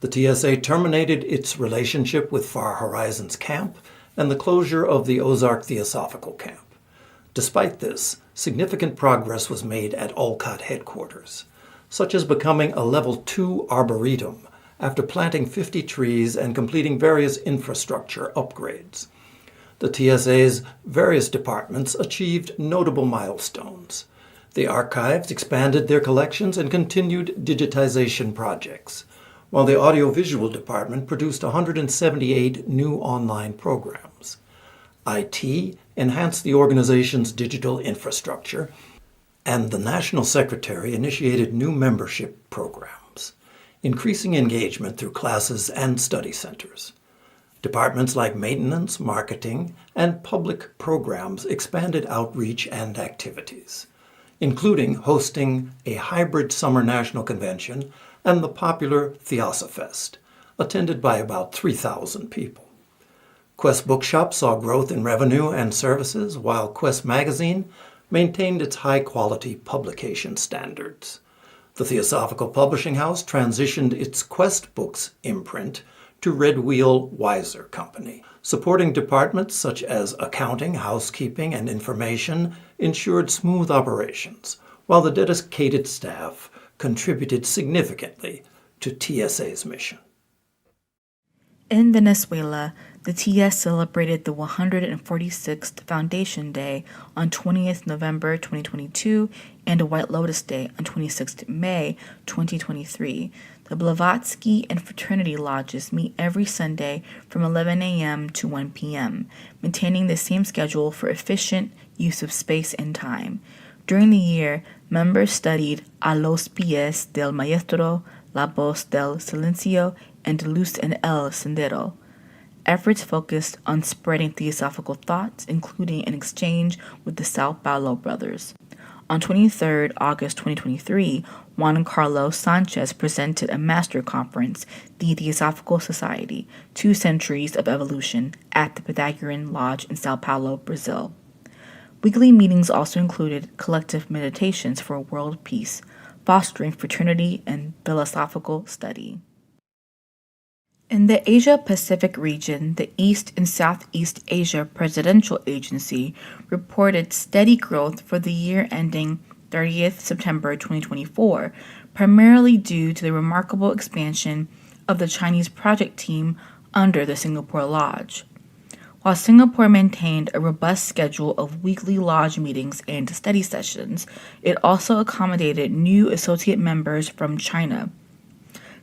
S3: The TSA terminated its relationship with Far Horizons Camp and the closure of the Ozark Theosophical Camp. Despite this, significant progress was made at Olcott headquarters, such as becoming a Level 2 arboretum after planting 50 trees and completing various infrastructure upgrades. The TSA's various departments achieved notable milestones. The archives expanded their collections and continued digitization projects, while the audiovisual department produced 178 new online programs. IT enhanced the organization's digital infrastructure, and the National Secretary initiated new membership programs, increasing engagement through classes and study centers. Departments like maintenance, marketing, and public programs expanded outreach and activities, including hosting a hybrid summer national convention and the popular Theosophist, attended by about 3,000 people. Quest Bookshop saw growth in revenue and services, while Quest Magazine maintained its high-quality publication standards. The Theosophical Publishing House transitioned its Quest Books imprint to Red Wheel Weiser Company. Supporting departments such as accounting, housekeeping, and information ensured smooth operations, while the dedicated staff contributed significantly to TSA's mission.
S4: In Venezuela, the TS celebrated the 146th Foundation Day on 20th November 2022 and a White Lotus Day on 26th May 2023. The Blavatsky and fraternity lodges meet every Sunday from 11 a.m. to 1 p.m., maintaining the same schedule for efficient use of space and time. During the year, members studied A los pies del maestro, La voz del silencio, and Luz en el sendero. Efforts focused on spreading theosophical thoughts, including an exchange with the Sao Paulo brothers. On 23 August 2023, Juan Carlos Sanchez presented a master conference, The Theosophical Society, 2 Centuries of Evolution, at the Pythagorean Lodge in Sao Paulo, Brazil. Weekly meetings also included collective meditations for world peace, fostering fraternity and philosophical study. In the Asia-Pacific region, the East and Southeast Asia Presidential Agency reported steady growth for the year ending 30th September 2024, primarily due to the remarkable expansion of the Chinese project team under the Singapore Lodge. While Singapore maintained a robust schedule of weekly lodge meetings and study sessions, it also accommodated new associate members from China.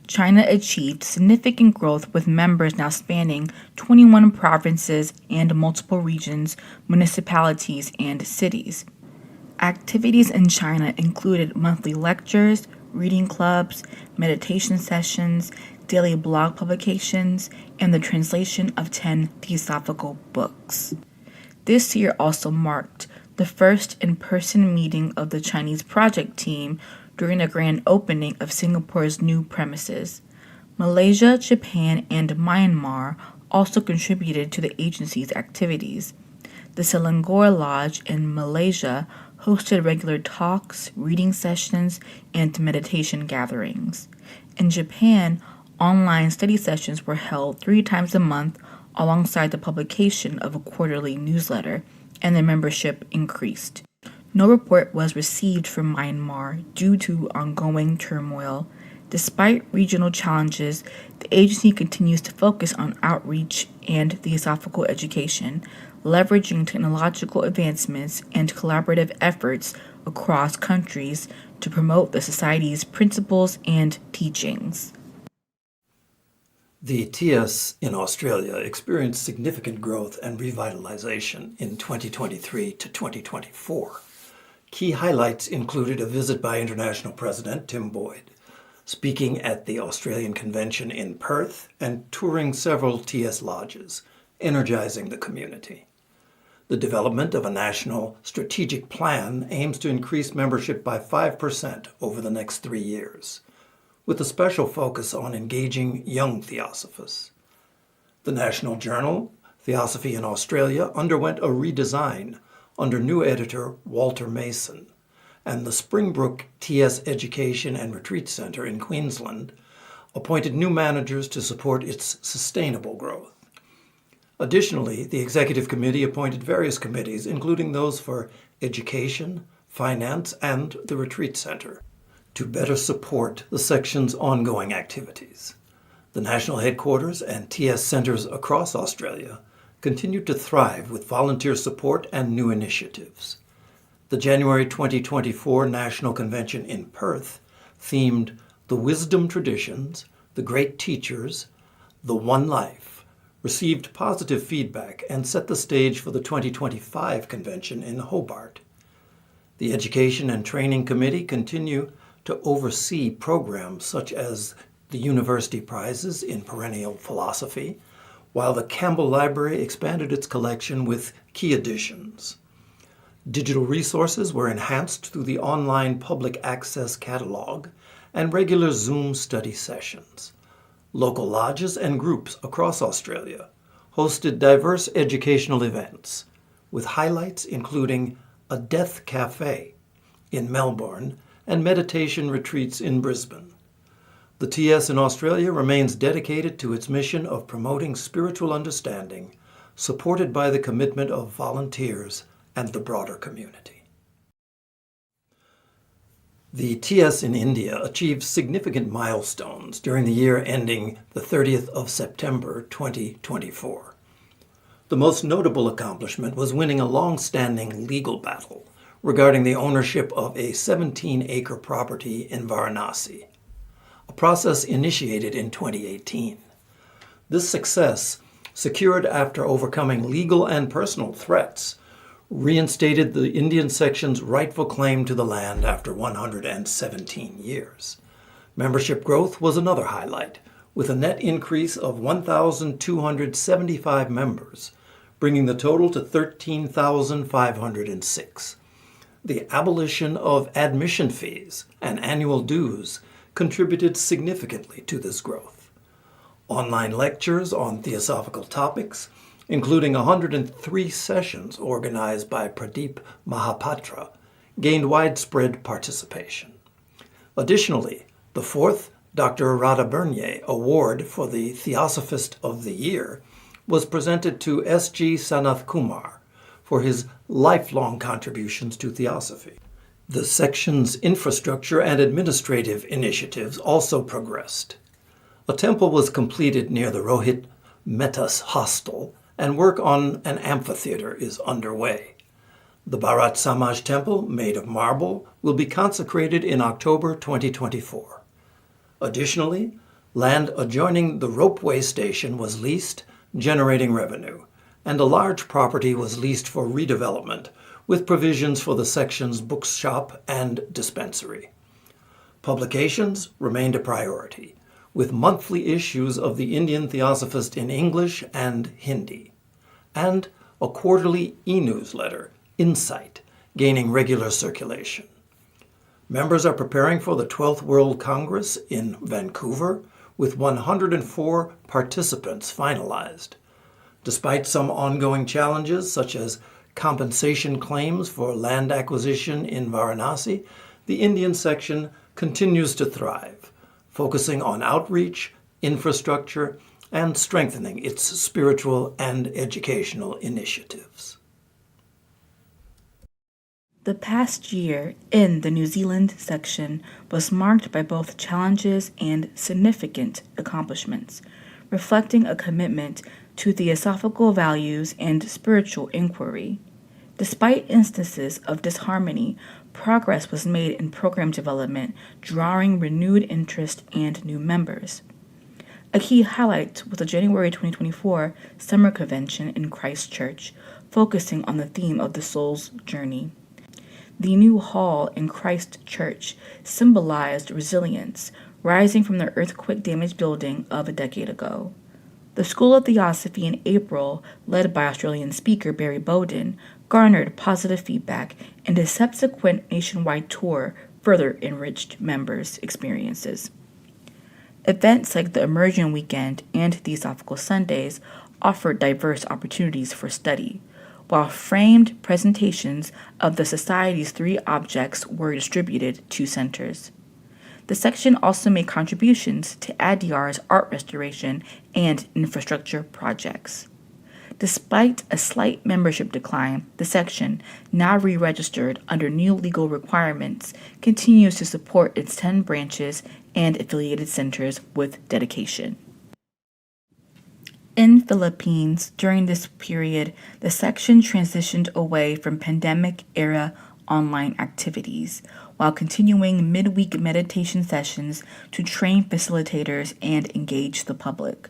S4: China achieved significant growth with members now spanning 21 provinces and multiple regions, municipalities, and cities. Activities in China included monthly lectures, reading clubs, meditation sessions, daily blog publications, and the translation of 10 theosophical books. This year also marked the first in-person meeting of the Chinese project team during the grand opening of Singapore's new premises. Malaysia, Japan, and Myanmar also contributed to the agency's activities. The Selangor Lodge in Malaysia hosted regular talks, reading sessions, and meditation gatherings. In Japan, online study sessions were held 3 times a month alongside the publication of a quarterly newsletter, and the membership increased. No report was received from Myanmar due to ongoing turmoil. Despite regional challenges, the agency continues to focus on outreach and theosophical education, leveraging technological advancements and collaborative efforts across countries to promote the Society's principles and teachings.
S3: The TS in Australia experienced significant growth and revitalization in 2023 to 2024. Key highlights included a visit by International President Tim Boyd, speaking at the Australian Convention in Perth, and touring several TS lodges, energizing the community. The development of a national strategic plan aims to increase membership by 5% over the next 3 years, with a special focus on engaging young theosophists. The National Journal, Theosophy in Australia, underwent a redesign under new editor Walter Mason, and the Springbrook TS Education and Retreat Centre in Queensland appointed new managers to support its sustainable growth. Additionally, the Executive Committee appointed various committees, including those for education, finance, and the Retreat Centre, to better support the section's ongoing activities. The national headquarters and TS centres across Australia continued to thrive with volunteer support and new initiatives. The January 2024 National Convention in Perth themed The Wisdom Traditions, the Great Teachers, the One Life, received positive feedback and set the stage for the 2025 convention in Hobart. The Education and Training Committee continue to oversee programs such as the University Prizes in Perennial Philosophy, while the Campbell Library expanded its collection with key additions. Digital resources were enhanced through the online public access catalog and regular Zoom study sessions. Local lodges and groups across Australia hosted diverse educational events, with highlights including a Death Cafe in Melbourne and meditation retreats in Brisbane. The TS in Australia remains dedicated to its mission of promoting spiritual understanding, supported by the commitment of volunteers and the broader community. The TS in India achieved significant milestones during the year ending the 30th of September 2024. The most notable accomplishment was winning a long-standing legal battle regarding the ownership of a 17-acre property in Varanasi, a process initiated in 2018. This success, secured after overcoming legal and personal threats, reinstated the Indian section's rightful claim to the land after 117 years. Membership growth was another highlight, with a net increase of 1,275 members, bringing the total to 13,506. The abolition of admission fees and annual dues contributed significantly to this growth. Online lectures on theosophical topics, including 103 sessions organized by Pradeep Mahapatra, gained widespread participation. Additionally, the fourth Dr. Radha Bernier Award for the Theosophist of the Year was presented to S.G. Sanath Kumar for his lifelong contributions to theosophy. The section's infrastructure and administrative initiatives also progressed. A temple was completed near the Rohit Metas Hostel, and work on an amphitheater is underway. The Bharat Samaj temple, made of marble, will be consecrated in October 2024. Additionally, land adjoining the ropeway station was leased, generating revenue, and a large property was leased for redevelopment, with provisions for the section's bookshop and dispensary. Publications remained a priority, with monthly issues of the Indian Theosophist in English and Hindi, and a quarterly e-newsletter, Insight, gaining regular circulation. Members are preparing for the 12th World Congress in Vancouver, with 104 participants finalized. Despite some ongoing challenges, such as compensation claims for land acquisition in Varanasi, the Indian section continues to thrive, focusing on outreach, infrastructure, and strengthening its spiritual and educational initiatives.
S4: The past year in the New Zealand section was marked by both challenges and significant accomplishments, reflecting a commitment to theosophical values and spiritual inquiry. Despite instances of disharmony, progress was made in program development, drawing renewed interest and new members. A key highlight was the January 2024 Summer Convention in Christchurch, focusing on the theme of the soul's journey. The new hall in Christchurch symbolized resilience, rising from the earthquake-damaged building of a decade ago. The School of Theosophy in April, led by Australian speaker Barry Bowden, garnered positive feedback, and a subsequent nationwide tour further enriched members' experiences. Events like the Immersion Weekend and Theosophical Sundays offered diverse opportunities for study, while framed presentations of the Society's 3 objects were distributed to centers. The section also made contributions to Adyar's art restoration and infrastructure projects. Despite a slight membership decline, the section, now re-registered under new legal requirements, continues to support its 10 branches and affiliated centers with dedication. In Philippines, during this period, the section transitioned away from pandemic-era online activities, while continuing midweek meditation sessions to train facilitators and engage the public.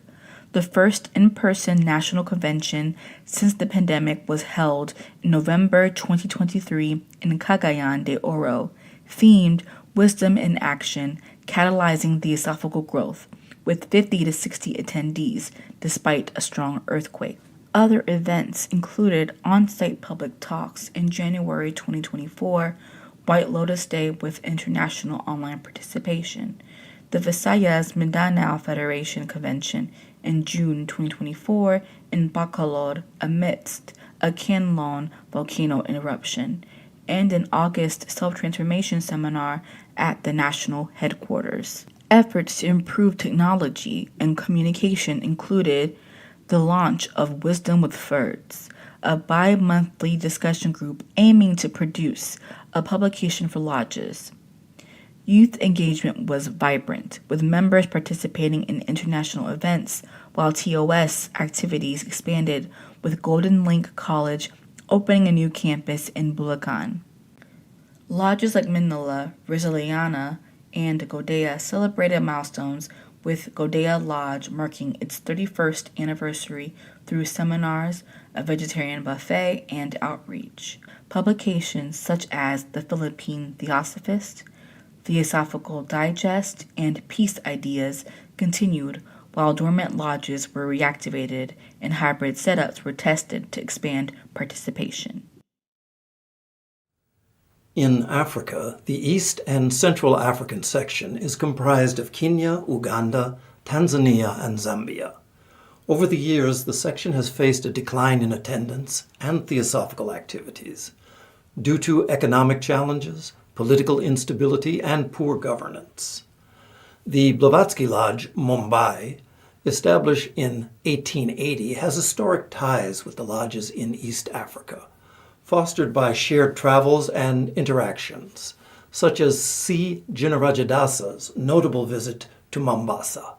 S4: The first in-person national convention since the pandemic was held in November 2023 in Cagayan de Oro, themed Wisdom in Action, Catalyzing Theosophical Growth, with 50 to 60 attendees, despite a strong earthquake. Other events included on-site public talks in January 2024, White Lotus Day with international online participation, the Visayas Mindanao Federation Convention in June 2024 in Bacolod amidst a Canlon volcano eruption, and an August self-transformation seminar at the national headquarters. Efforts to improve technology and communication included the launch of Wisdom with Ferds, a bi-monthly discussion group aiming to produce a publication for lodges. Youth engagement was vibrant, with members participating in international events, while TOS activities expanded, with Golden Link College opening a new campus in Bulacan. Lodges like Manila, Rizaliana, and Godea celebrated milestones, with Godea Lodge marking its 31st anniversary through seminars, a vegetarian buffet, and outreach. Publications such as the Philippine Theosophist, Theosophical Digest, and Peace Ideas continued, while dormant lodges were reactivated and hybrid setups were tested to expand participation.
S3: In Africa, the East and Central African section is comprised of Kenya, Uganda, Tanzania, and Zambia. Over the years, the section has faced a decline in attendance and theosophical activities due to economic challenges, political instability, and poor governance. The Blavatsky Lodge, Mumbai, established in 1880, has historic ties with the lodges in East Africa, fostered by shared travels and interactions, such as C. Jinnarajadasa's notable visit to Mombasa.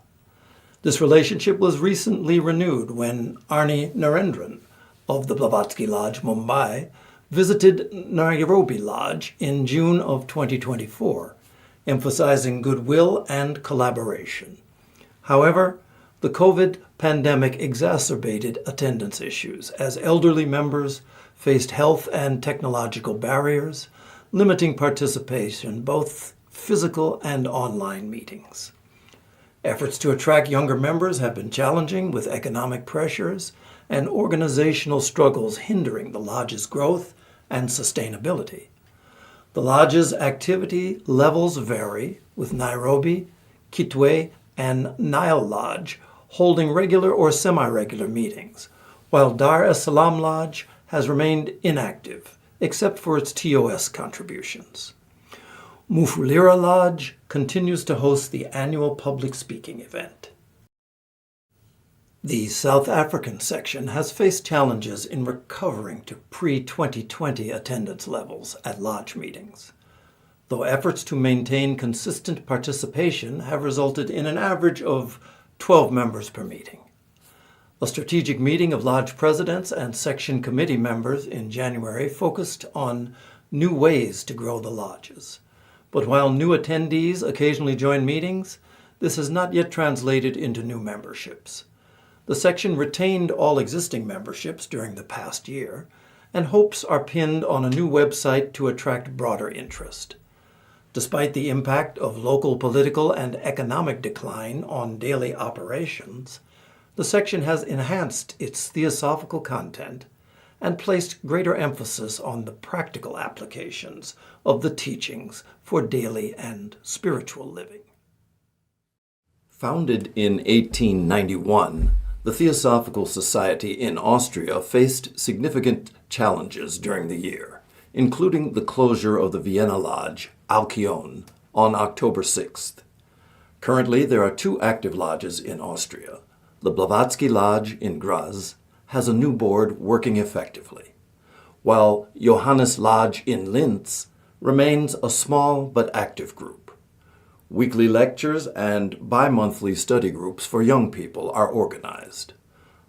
S3: This relationship was recently renewed when Arni Narendran of the Blavatsky Lodge, Mumbai, visited Nairobi Lodge in June of 2024, emphasizing goodwill and collaboration. However, the COVID pandemic exacerbated attendance issues as elderly members faced health and technological barriers, limiting participation, both physical and online meetings. Efforts to attract younger members have been challenging, with economic pressures and organizational struggles hindering the lodge's growth and sustainability. The lodge's activity levels vary, with Nairobi, Kitwe, and Nile Lodge holding regular or semi-regular meetings, while Dar es Salaam Lodge has remained inactive, except for its TOS contributions. Mufulira Lodge continues to host the annual public speaking event. The South African section has faced challenges in recovering to pre-2020 attendance levels at lodge meetings, though efforts to maintain consistent participation have resulted in an average of 12 members per meeting. A strategic meeting of lodge presidents and section committee members in January focused on new ways to grow the lodges. But while new attendees occasionally join meetings, this has not yet translated into new memberships. The section retained all existing memberships during the past year, and hopes are pinned on a new website to attract broader interest. Despite the impact of local political and economic decline on daily operations, the section has enhanced its theosophical content and placed greater emphasis on the practical applications of the teachings for daily and spiritual living. Founded in 1891, the Theosophical Society in Austria faced significant challenges during the year, including the closure of the Vienna Lodge, Alkion, on October 6th. Currently, there are 2 active lodges in Austria. The Blavatsky Lodge in Graz has a new board working effectively, while Johannes Lodge in Linz remains a small but active group. Weekly lectures and bi-monthly study groups for young people are organized,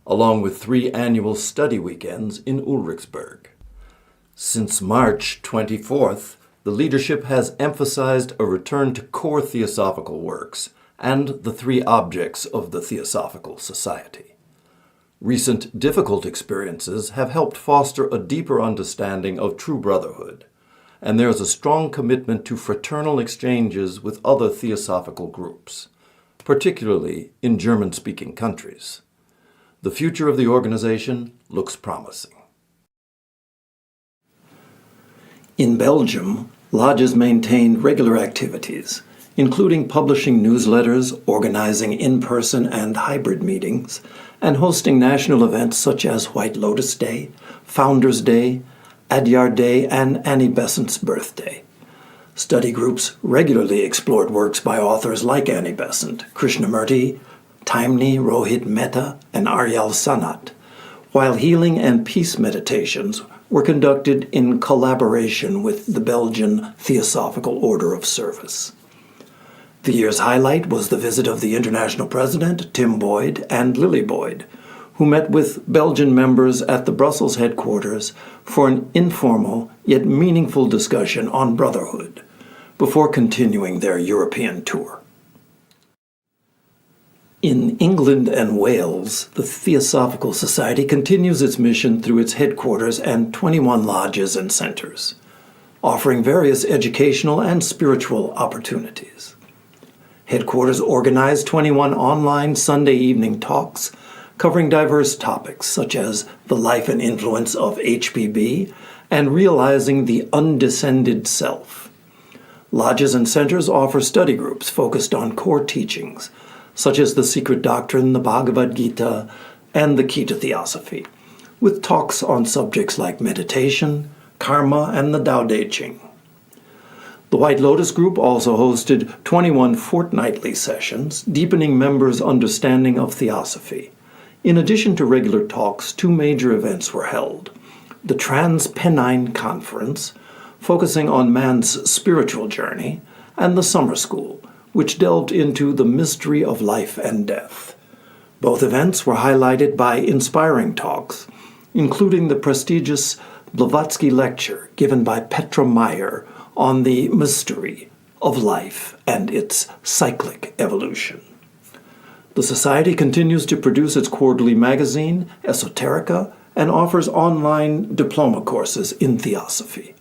S3: along with 3 annual study weekends in Ulrichsburg. Since March 24th, the leadership has emphasized a return to core theosophical works and the three objects of the Theosophical Society. Recent difficult experiences have helped foster a deeper understanding of true brotherhood, and there is a strong commitment to fraternal exchanges with other theosophical groups, particularly in German-speaking countries. The future of the organization looks promising. In Belgium, lodges maintain regular activities, including publishing newsletters, organizing in-person and hybrid meetings, and hosting national events such as White Lotus Day, Founders Day, Adyar Day, and Annie Besant's birthday. Study groups regularly explored works by authors like Annie Besant, Krishnamurti, Taimni, Rohit Mehta, and Aryal Sanat, while healing and peace meditations were conducted in collaboration with the Belgian Theosophical Order of Service. The year's highlight was the visit of the international president, Tim Boyd, and Lily Boyd, who met with Belgian members at the Brussels headquarters for an informal yet meaningful discussion on brotherhood before continuing their European tour. In England and Wales, the Theosophical Society continues its mission through its headquarters and 21 lodges and centers, offering various educational and spiritual opportunities. Headquarters organize 21 online Sunday evening talks covering diverse topics such as the life and influence of HPB and realizing the undescended self. Lodges and centers offer study groups focused on core teachings such as the Secret Doctrine, the Bhagavad Gita, and the Key to Theosophy, with talks on subjects like meditation, karma, and the Tao Te Ching. The White Lotus Group also hosted 21 fortnightly sessions, deepening members' understanding of theosophy. In addition to regular talks, two major events were held. The Trans-Pennine Conference, focusing on man's spiritual journey, and the Summer School, which delved into the mystery of life and death. Both events were highlighted by inspiring talks, including the prestigious Blavatsky Lecture given by Petra Meyer on the mystery of life and its cyclic evolution. The Society continues to produce its quarterly magazine, Esoterica, and offers online diploma courses in theosophy.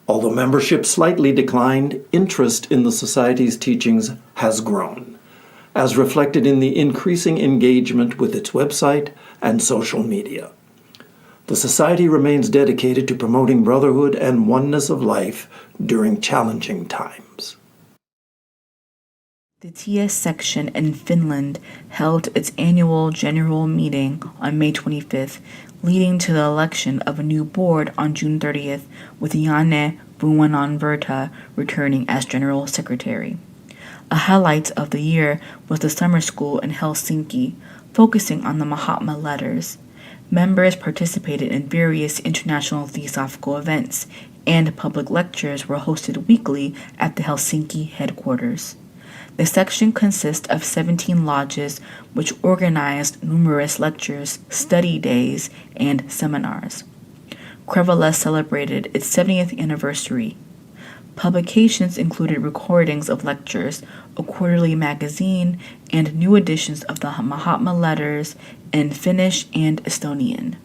S3: Although membership slightly declined, interest in the Society's teachings has grown, as reflected in the increasing engagement with its website and social media. The Society remains dedicated to promoting brotherhood and oneness of life during challenging times.
S4: The TS section in Finland held its annual general meeting on May 25th, leading to the election of a new board on June 30th, with Janne Vuonanvirta returning as general secretary. A highlight of the year was the summer school in Helsinki, focusing on the Mahatma letters. Members participated in various international theosophical events, and public lectures were hosted weekly at the Helsinki headquarters. The section consists of 17 lodges, which organized numerous lectures, study days, and seminars. Krevela celebrated its 70th anniversary. Publications included recordings of lectures, a quarterly magazine, and new editions of the Mahatma letters in Finnish and Estonian.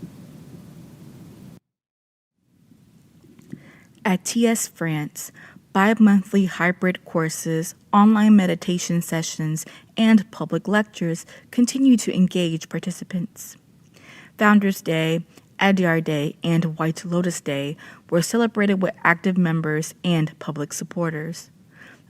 S4: At TS France, bi-monthly hybrid courses, online meditation sessions, and public lectures continue to engage participants. Founders Day, Adyar Day, and White Lotus Day were celebrated with active members and public supporters.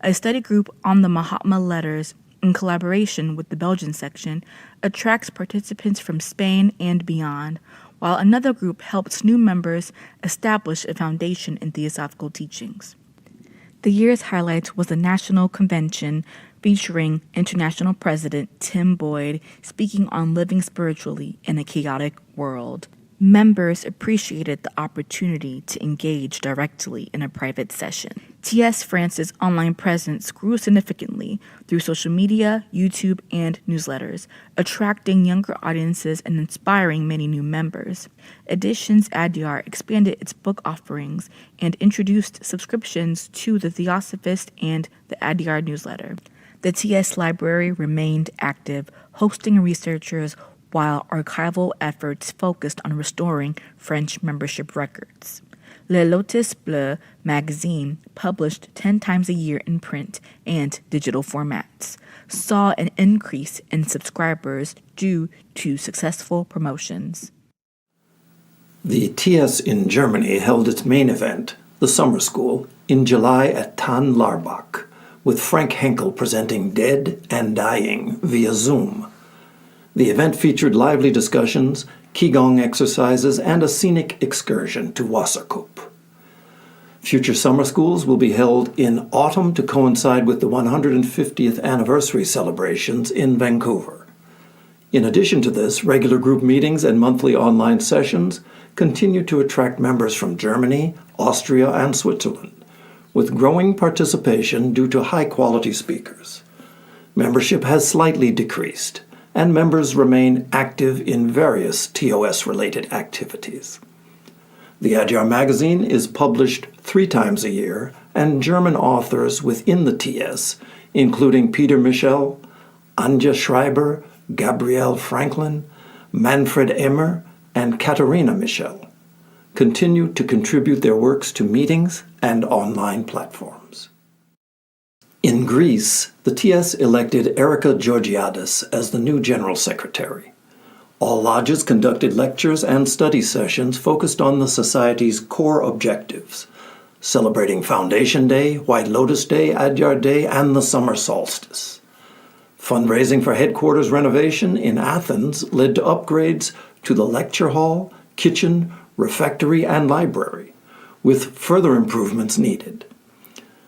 S4: A study group on the Mahatma letters, in collaboration with the Belgian section, attracts participants from Spain and beyond, while another group helps new members establish a foundation in theosophical teachings. The year's highlight was the National Convention featuring International President Tim Boyd speaking on living spiritually in a chaotic world. Members appreciated the opportunity to engage directly in a private session. TS France's online presence grew significantly through social media, YouTube, and newsletters, attracting younger audiences and inspiring many new members. Editions Adyar expanded its book offerings and introduced subscriptions to the Theosophist and the Adyar newsletter. The TS Library remained active, hosting researchers while archival efforts focused on restoring French membership records. Le Lotus Bleu magazine, published 10 times a year in print and digital formats, saw an increase in subscribers due to successful promotions.
S3: The TS in Germany held its main event, the summer school, in July at Tann Larbach, with Frank Henkel presenting Dead and Dying via Zoom. The event featured lively discussions, Qigong exercises, and a scenic excursion to Wasserkup. Future summer schools will be held in autumn to coincide with the 150th anniversary celebrations in Vancouver. In addition to this, regular group meetings and monthly online sessions continue to attract members from Germany, Austria, and Switzerland, with growing participation due to high-quality speakers. Membership has slightly decreased, and members remain active in various TOS-related activities. The Adyar magazine is published 3 times a year, and German authors within the TS, including Peter Michel, Anja Schreiber, Gabrielle Franklin, Manfred Emmer, and Katharina Michel, continue to contribute their works to meetings and online platforms. In Greece, the TS elected Erika Georgiadis as the new General Secretary. All lodges conducted lectures and study sessions focused on the Society's core objectives, celebrating Foundation Day, White Lotus Day, Adyar Day, and the summer solstice. Fundraising for headquarters renovation in Athens led to upgrades to the lecture hall, kitchen, refectory, and library, with further improvements needed.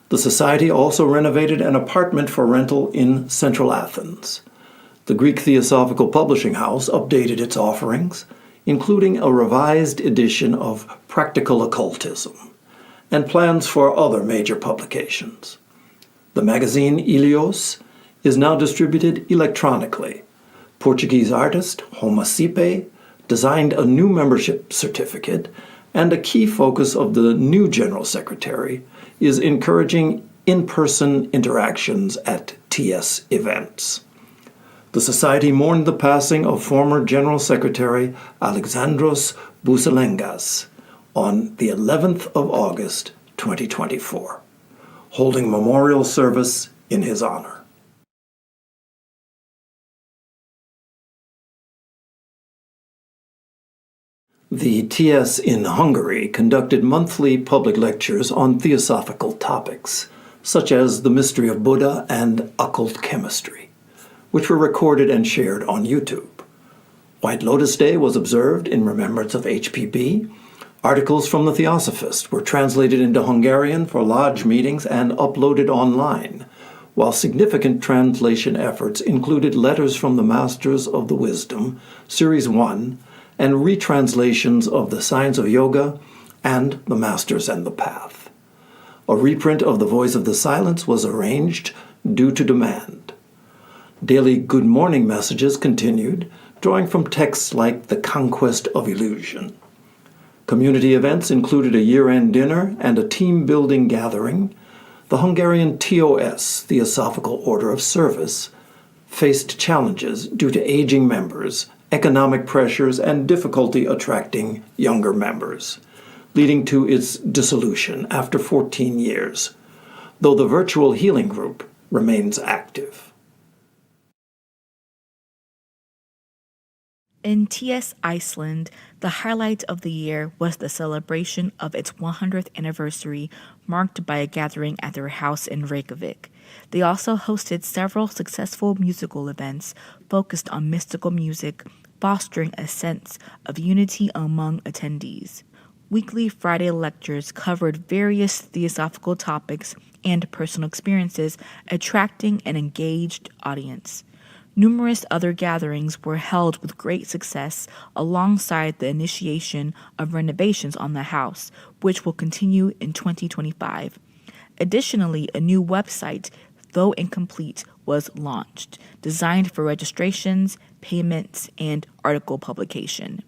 S3: The Society also renovated an apartment for rental in central Athens. The Greek Theosophical Publishing House updated its offerings, including a revised edition of Practical Occultism, and plans for other major publications. The magazine Ilios is now distributed electronically. Portuguese artist Homa Sipe designed a new membership certificate, and a key focus of the new General Secretary is encouraging in-person interactions at TS events. The Society mourned the passing of former General Secretary Alexandros Bouselengas on the 11th of August, 2024, holding memorial service in his honor. The TS in Hungary conducted monthly public lectures on theosophical topics, such as the mystery of Buddha and occult chemistry, which were recorded and shared on YouTube. White Lotus Day was observed in remembrance of HPB. Articles from the Theosophist were translated into Hungarian for lodge meetings and uploaded online, while significant translation efforts included Letters from the Masters of the Wisdom, Series 1, and retranslations of The Science of Yoga and The Masters and the Path. A reprint of The Voice of the Silence was arranged due to demand. Daily Good Morning messages continued, drawing from texts like The Conquest of Illusion. Community events included a year-end dinner and a team-building gathering. The Hungarian TOS, Theosophical Order of Service, faced challenges due to aging members, economic pressures, and difficulty attracting younger members, leading to its dissolution after 14 years, though the virtual healing group remains active.
S4: In TS Iceland, the highlight of the year was the celebration of its 100th anniversary, marked by a gathering at their house in Reykjavik. They also hosted several successful musical events focused on mystical music, fostering a sense of unity among attendees. Weekly Friday lectures covered various theosophical topics and personal experiences, attracting an engaged audience. Numerous other gatherings were held with great success alongside the initiation of renovations on the house, which will continue in 2025. Additionally, a new website, though incomplete, was launched, designed for registrations, payments, and article publication.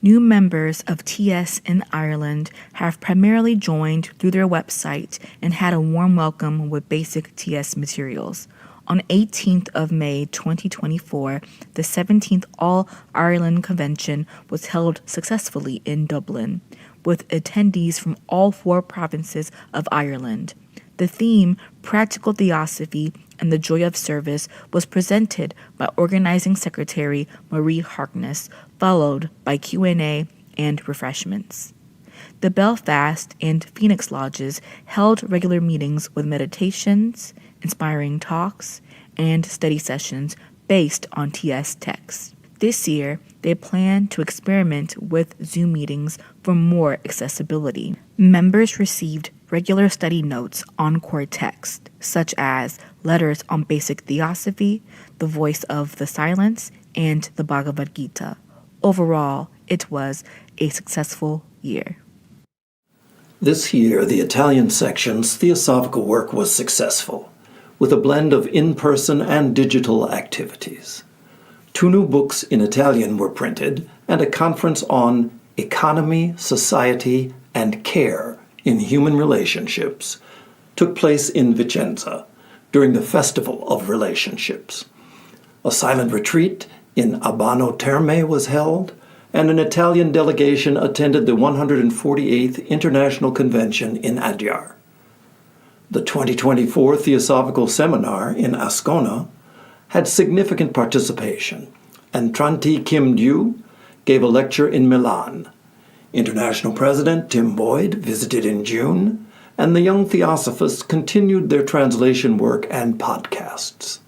S4: New members of TS in Ireland have primarily joined through their website and had a warm welcome with basic TS materials. On 18th of May 2024, the 17th All-Ireland Convention was held successfully in Dublin, with attendees from all 4 provinces of Ireland. The theme, Practical Theosophy and the Joy of Service, was presented by Organizing Secretary Marie Harkness, followed by Q&A and refreshments. The Belfast and Phoenix Lodges held regular meetings with meditations, inspiring talks, and study sessions based on TS texts. This year, they plan to experiment with Zoom meetings for more accessibility. Members received regular study notes on core text, such as letters on basic theosophy, the voice of the silence, and the Bhagavad Gita. Overall, it was a successful year.
S3: This year, the Italian section's theosophical work was successful, with a blend of in-person and digital activities. 2 new books in Italian were printed, and a conference on economy, society, and care in human relationships took place in Vicenza during the Festival of Relationships. A silent retreat in Abano Terme was held, and an Italian delegation attended the 148th International Convention in Adyar. The 2024 Theosophical Seminar in Ascona had significant participation, and Tranti Kim Dew gave a lecture in Milan. International President Tim Boyd visited in June, and the young Theosophists continued their translation work and podcasts.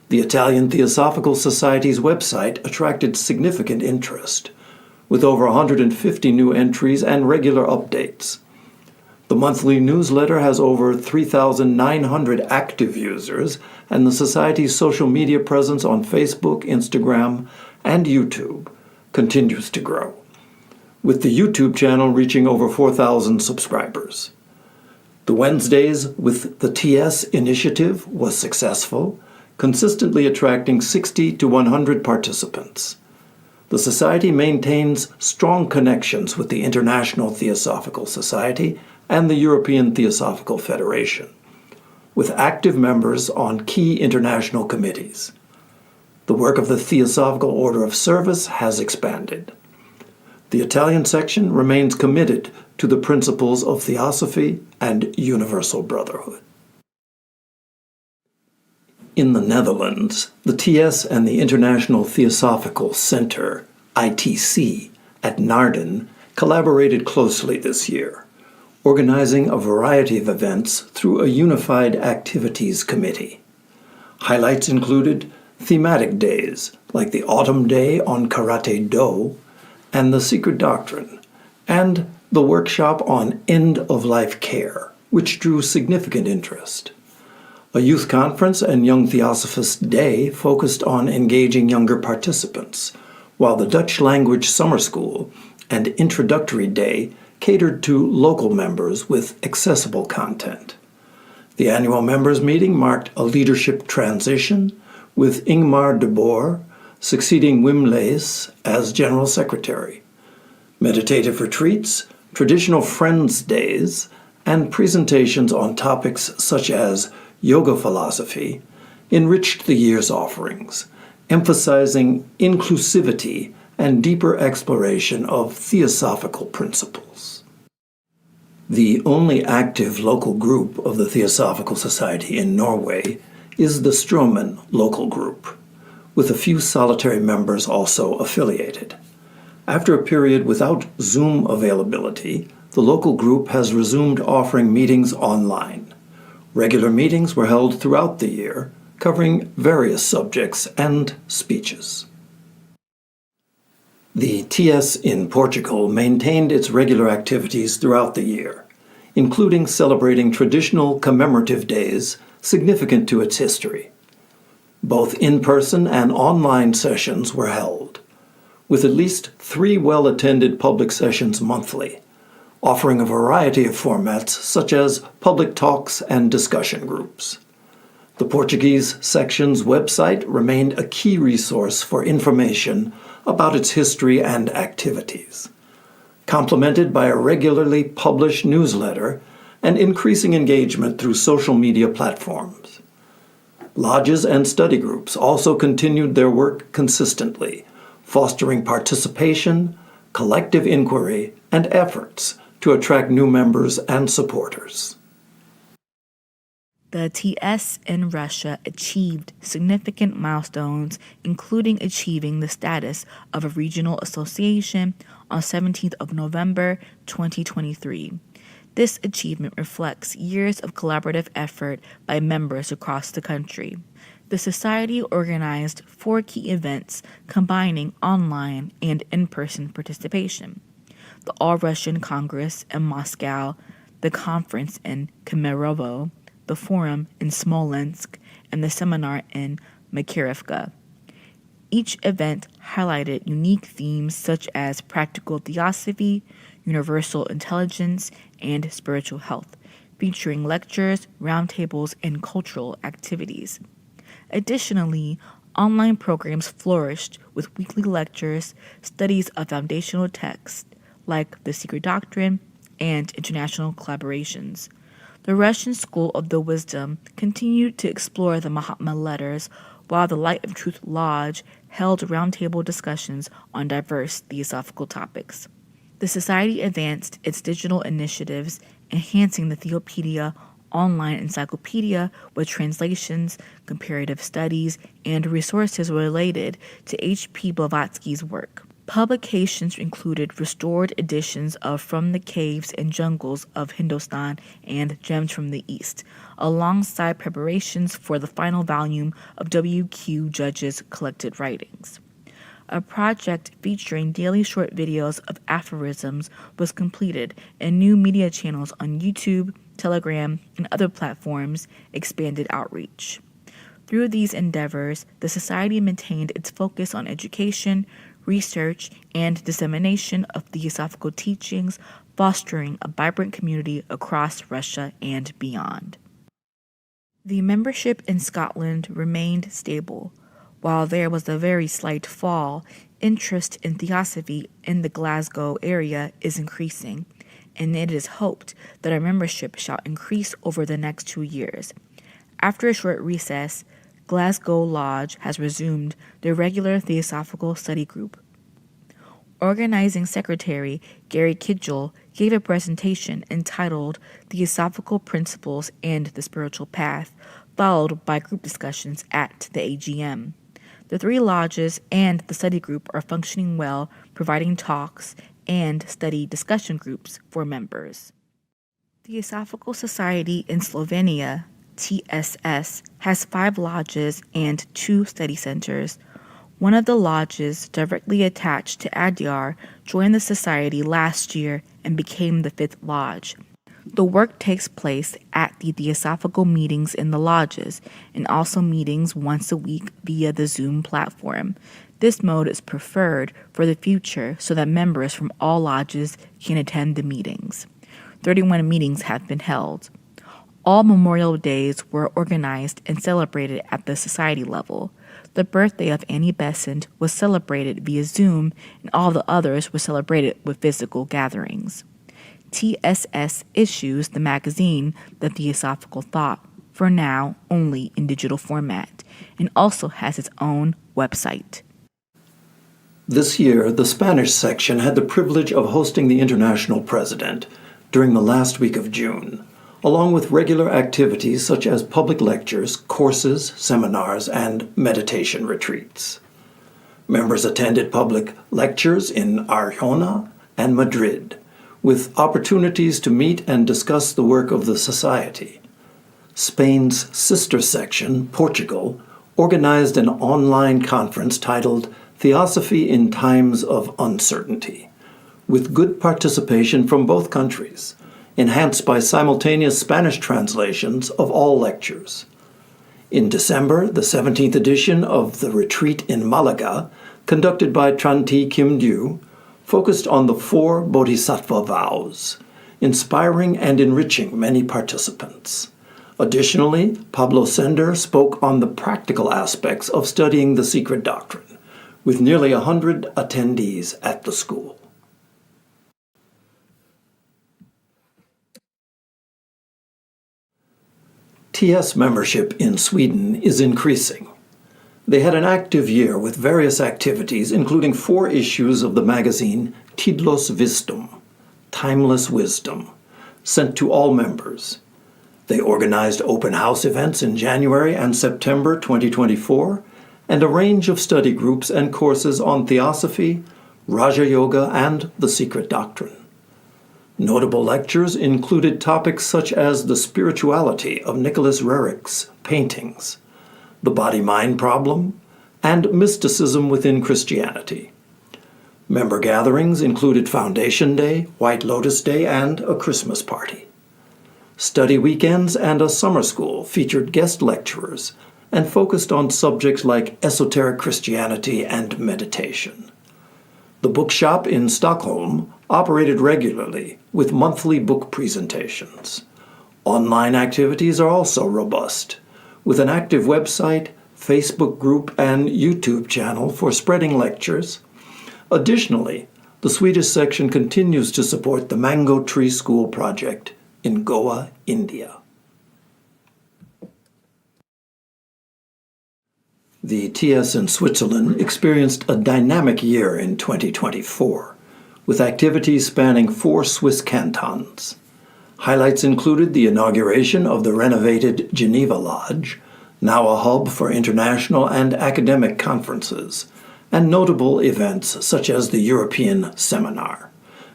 S3: The Italian Theosophical Society's website attracted significant interest, with over 150 new entries and regular updates. The monthly newsletter has over 3,900 active users, and the Society's social media presence on Facebook, Instagram, and YouTube continues to grow, with the YouTube channel reaching over 4,000 subscribers. The Wednesdays with the TS initiative was successful, consistently attracting 60 to 100 participants. The Society maintains strong connections with the International Theosophical Society and the European Theosophical Federation, with active members on key international committees. The work of the Theosophical Order of Service has expanded. The Italian section remains committed to the principles of theosophy and universal brotherhood. In the Netherlands, the TS and the International Theosophical Center, ITC, at Naarden collaborated closely this year, organizing a variety of events through a unified activities committee. Highlights included thematic days like the Autumn Day on Karate Do and the Secret Doctrine, and the workshop on end-of-life care, which drew significant interest. A youth conference and Young Theosophist Day focused on engaging younger participants, while the Dutch Language Summer School and Introductory Day catered to local members with accessible content. The annual members' meeting marked a leadership transition, with Ingmar de Boer succeeding Wim Lees as General Secretary. Meditative retreats, traditional Friends Days, and presentations on topics such as yoga philosophy enriched the year's offerings, emphasizing inclusivity and deeper exploration of theosophical principles. The only active local group of the Theosophical Society in Norway is the Stroman local group, with a few solitary members also affiliated. After a period without Zoom availability, the local group has resumed offering meetings online. Regular meetings were held throughout the year, covering various subjects and speeches. The TS in Portugal maintained its regular activities throughout the year, including celebrating traditional commemorative days significant to its history. Both in-person and online sessions were held, with at least 3 well-attended public sessions monthly, offering a variety of formats such as public talks and discussion groups. The Portuguese section's website remained a key resource for information about its history and activities, complemented by a regularly published newsletter and increasing engagement through social media platforms. Lodges and study groups also continued their work consistently, fostering participation, collective inquiry, and efforts to attract new members and supporters.
S4: The TS in Russia achieved significant milestones, including achieving the status of a regional association on 17th of November 2023. This achievement reflects years of collaborative effort by members across the country. The Society organized 4 key events combining online and in-person participation: the All-Russian Congress in Moscow, the conference in Kemerovo, the forum in Smolensk, and the seminar in Makirivka. Each event highlighted unique themes such as practical theosophy, universal intelligence, and spiritual health, featuring lectures, roundtables, and cultural activities. Additionally, online programs flourished with weekly lectures, studies of foundational texts like The Secret Doctrine, and international collaborations. The Russian School of the Wisdom continued to explore the Mahatma letters, while the Light of Truth Lodge held roundtable discussions on diverse theosophical topics. The Society advanced its digital initiatives, enhancing the Theopedia online encyclopedia with translations, comparative studies, and resources related to H.P. Blavatsky's work. Publications included restored editions of From the Caves and Jungles of Hindustan and Gems from the East, alongside preparations for the final volume of W.Q. Judge's collected writings. A project featuring daily short videos of aphorisms was completed, and new media channels on YouTube, Telegram, and other platforms expanded outreach. Through these endeavors, the Society maintained its focus on education, research, and dissemination of theosophical teachings, fostering a vibrant community across Russia and beyond. The membership in Scotland remained stable. While there was a very slight fall, interest in theosophy in the Glasgow area is increasing, and it is hoped that our membership shall increase over the next 2 years. After a short recess, Glasgow Lodge has resumed their regular theosophical study group. Organizing Secretary Gary Kidgel gave a presentation entitled Theosophical Principles and the Spiritual Path, followed by group discussions at the AGM. The 3 lodges and the study group are functioning well, providing talks and study discussion groups for members. Theosophical Society in Slovenia, TSS, has 5 lodges and 2 study centers. One of the lodges directly attached to Adyar joined the society last year and became the 5th lodge. The work takes place at the theosophical meetings in the lodges and also meetings once a week via the Zoom platform. This mode is preferred for the future so that members from all lodges can attend the meetings. 31 meetings have been held. All Memorial Days were organized and celebrated at the society level. The birthday of Annie Besant was celebrated via Zoom, and all the others were celebrated with physical gatherings. TSS issues the magazine The Theosophical Thought, for now only in digital format, and also has its own website.
S3: This year, the Spanish section had the privilege of hosting the international president during the last week of June, along with regular activities such as public lectures, courses, seminars, and meditation retreats. Members attended public lectures in Arjona and Madrid, with opportunities to meet and discuss the work of the Society. Spain's sister section, Portugal, organized an online conference titled Theosophy in Times of Uncertainty, with good participation from both countries, enhanced by simultaneous Spanish translations of all lectures. In December, the 17th edition of the retreat in Malaga, conducted by Tranti Kim-Dew, focused on the 4 Bodhisattva vows, inspiring and enriching many participants. Additionally, Pablo Sender spoke on the practical aspects of studying the secret doctrine, with nearly 100 attendees at the school. TS membership in Sweden is increasing. They had an active year with various activities, including 4 issues of the magazine Tidlös Visdom, Timeless Wisdom, sent to all members. They organized open house events in January and September 2024, and a range of study groups and courses on Theosophy, Raja Yoga, and the Secret Doctrine. Notable lectures included topics such as the spirituality of Nicholas Rerich's paintings, the body-mind problem, and mysticism within Christianity. Member gatherings included Foundation Day, White Lotus Day, and a Christmas party. Study weekends and a summer school featured guest lecturers and focused on subjects like esoteric Christianity and meditation. The bookshop in Stockholm operated regularly with monthly book presentations. Online activities are also robust, with an active website, Facebook group, and YouTube channel for spreading lectures. Additionally, the Swedish section continues to support the Mango Tree School project in Goa, India. The TS in Switzerland experienced a dynamic year in 2024, with activities spanning 4 Swiss cantons. Highlights included the inauguration of the renovated Geneva Lodge, now a hub for international and academic conferences, and notable events such as the European Seminar,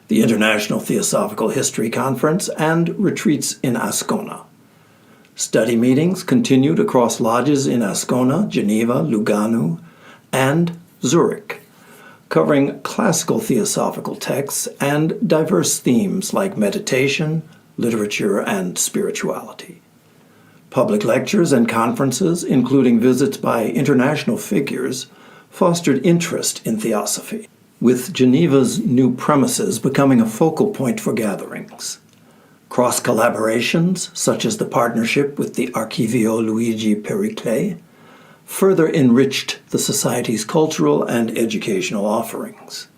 S3: the International Theosophical History Conference, and retreats in Ascona. Study meetings continued across lodges in Ascona, Geneva, Lugano, and Zurich, covering classical theosophical texts and diverse themes like meditation, literature, and spirituality. Public lectures and conferences, including visits by international figures, fostered interest in theosophy, with Geneva's new premises becoming a focal point for gatherings. Cross-collaborations, such as the partnership with the Archivio Luigi Periclet, further enriched the Society's cultural and educational offerings.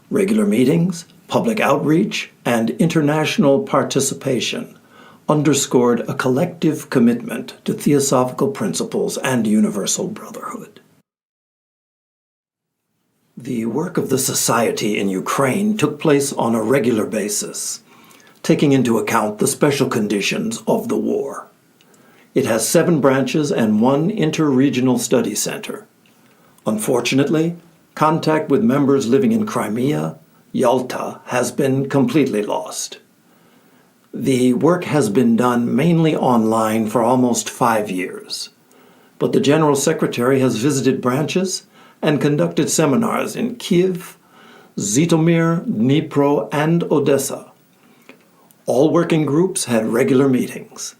S3: Regular meetings, public outreach, and international participation underscored a collective commitment to theosophical principles and universal brotherhood. The work of the Society in Ukraine took place on a regular basis, taking into account the special conditions of the war. It has 7 branches and 1 inter-regional study center. Unfortunately, contact with members living in Crimea, Yalta, has been completely lost. The work has been done mainly online for almost 5 years, but the General Secretary has visited branches and conducted seminars in Kyiv, Zhytomyr, Dnipro, and Odessa. All working groups had regular meetings.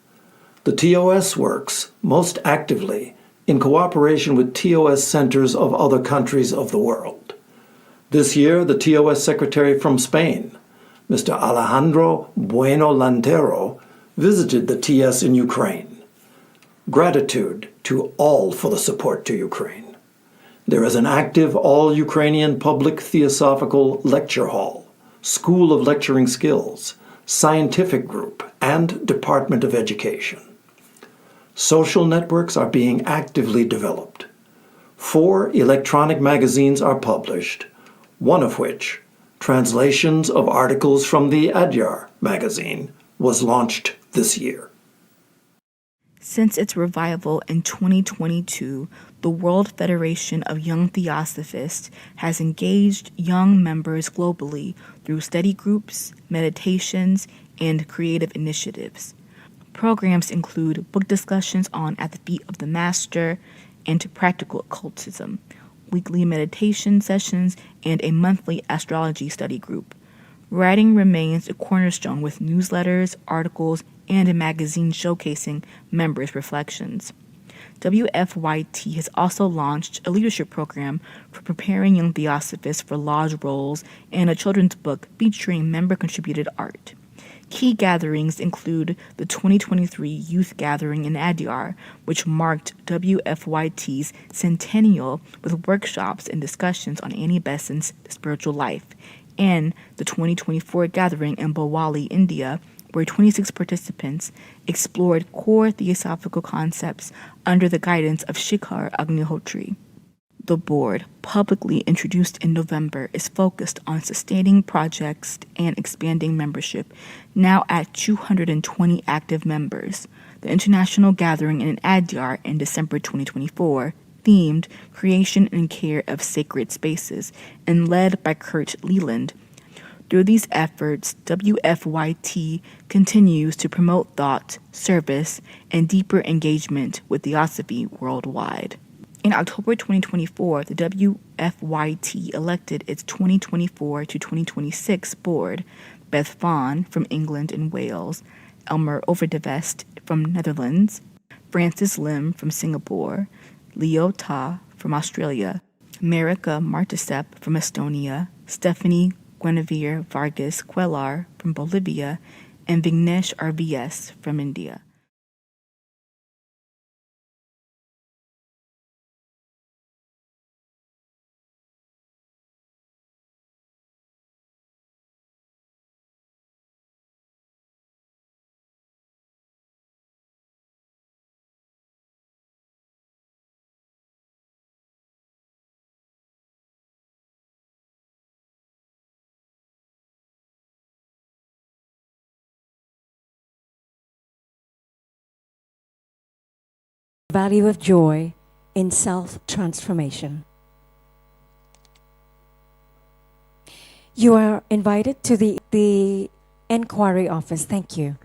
S3: The TOS works most actively in cooperation with TOS centers of other countries of the world. This year, the TOS Secretary from Spain, Mr. Alejandro Bueno Lantero, visited the TS in Ukraine. Gratitude to all for the support to Ukraine. There is an active all-Ukrainian public theosophical lecture hall, School of Lecturing Skills, scientific group, and Department of Education. Social networks are being actively developed. 4 electronic magazines are published, one of which, translations of articles from the Adyar magazine, was launched this year.
S4: Since its revival in 2022, the World Federation of Young Theosophists has engaged young members globally through study groups, meditations, and creative initiatives. Programs include book discussions on At the Feet of the Master and Practical Occultism, weekly meditation sessions, and a monthly astrology study group. Writing remains a cornerstone with newsletters, articles, and a magazine showcasing members' reflections. WFYT has also launched a leadership program for preparing young theosophists for lodge roles and a children's book featuring member-contributed art. Key gatherings include the 2023 Youth Gathering in Adyar, which marked WFYT's centennial with workshops and discussions on Annie Besant's spiritual life, and the 2024 gathering in Bawali, India, where 26 participants explored core theosophical concepts under the guidance of Shikhar Agnihotri. The board, publicly introduced in November, is focused on sustaining projects and expanding membership, now at 220 active members. The international gathering in Adyar in December 2024 themed Creation and Care of Sacred Spaces and led by Kurt Leland. Through these efforts, WFYT continues to promote thought, service, and deeper engagement with theosophy worldwide. In October 2024, the WFYT elected its 2024 to 2026 board: Beth Vaughan from England and Wales, Elmer Overdevest from Netherlands, Francis Lim from Singapore, Leo Ta from Australia, Marika Martisep from Estonia, Stephanie Guinevere Vargas Quellar from Bolivia, and Vignesh RVS from India.
S5: Value of joy in self-transformation. You are invited to the inquiry office. Thank you.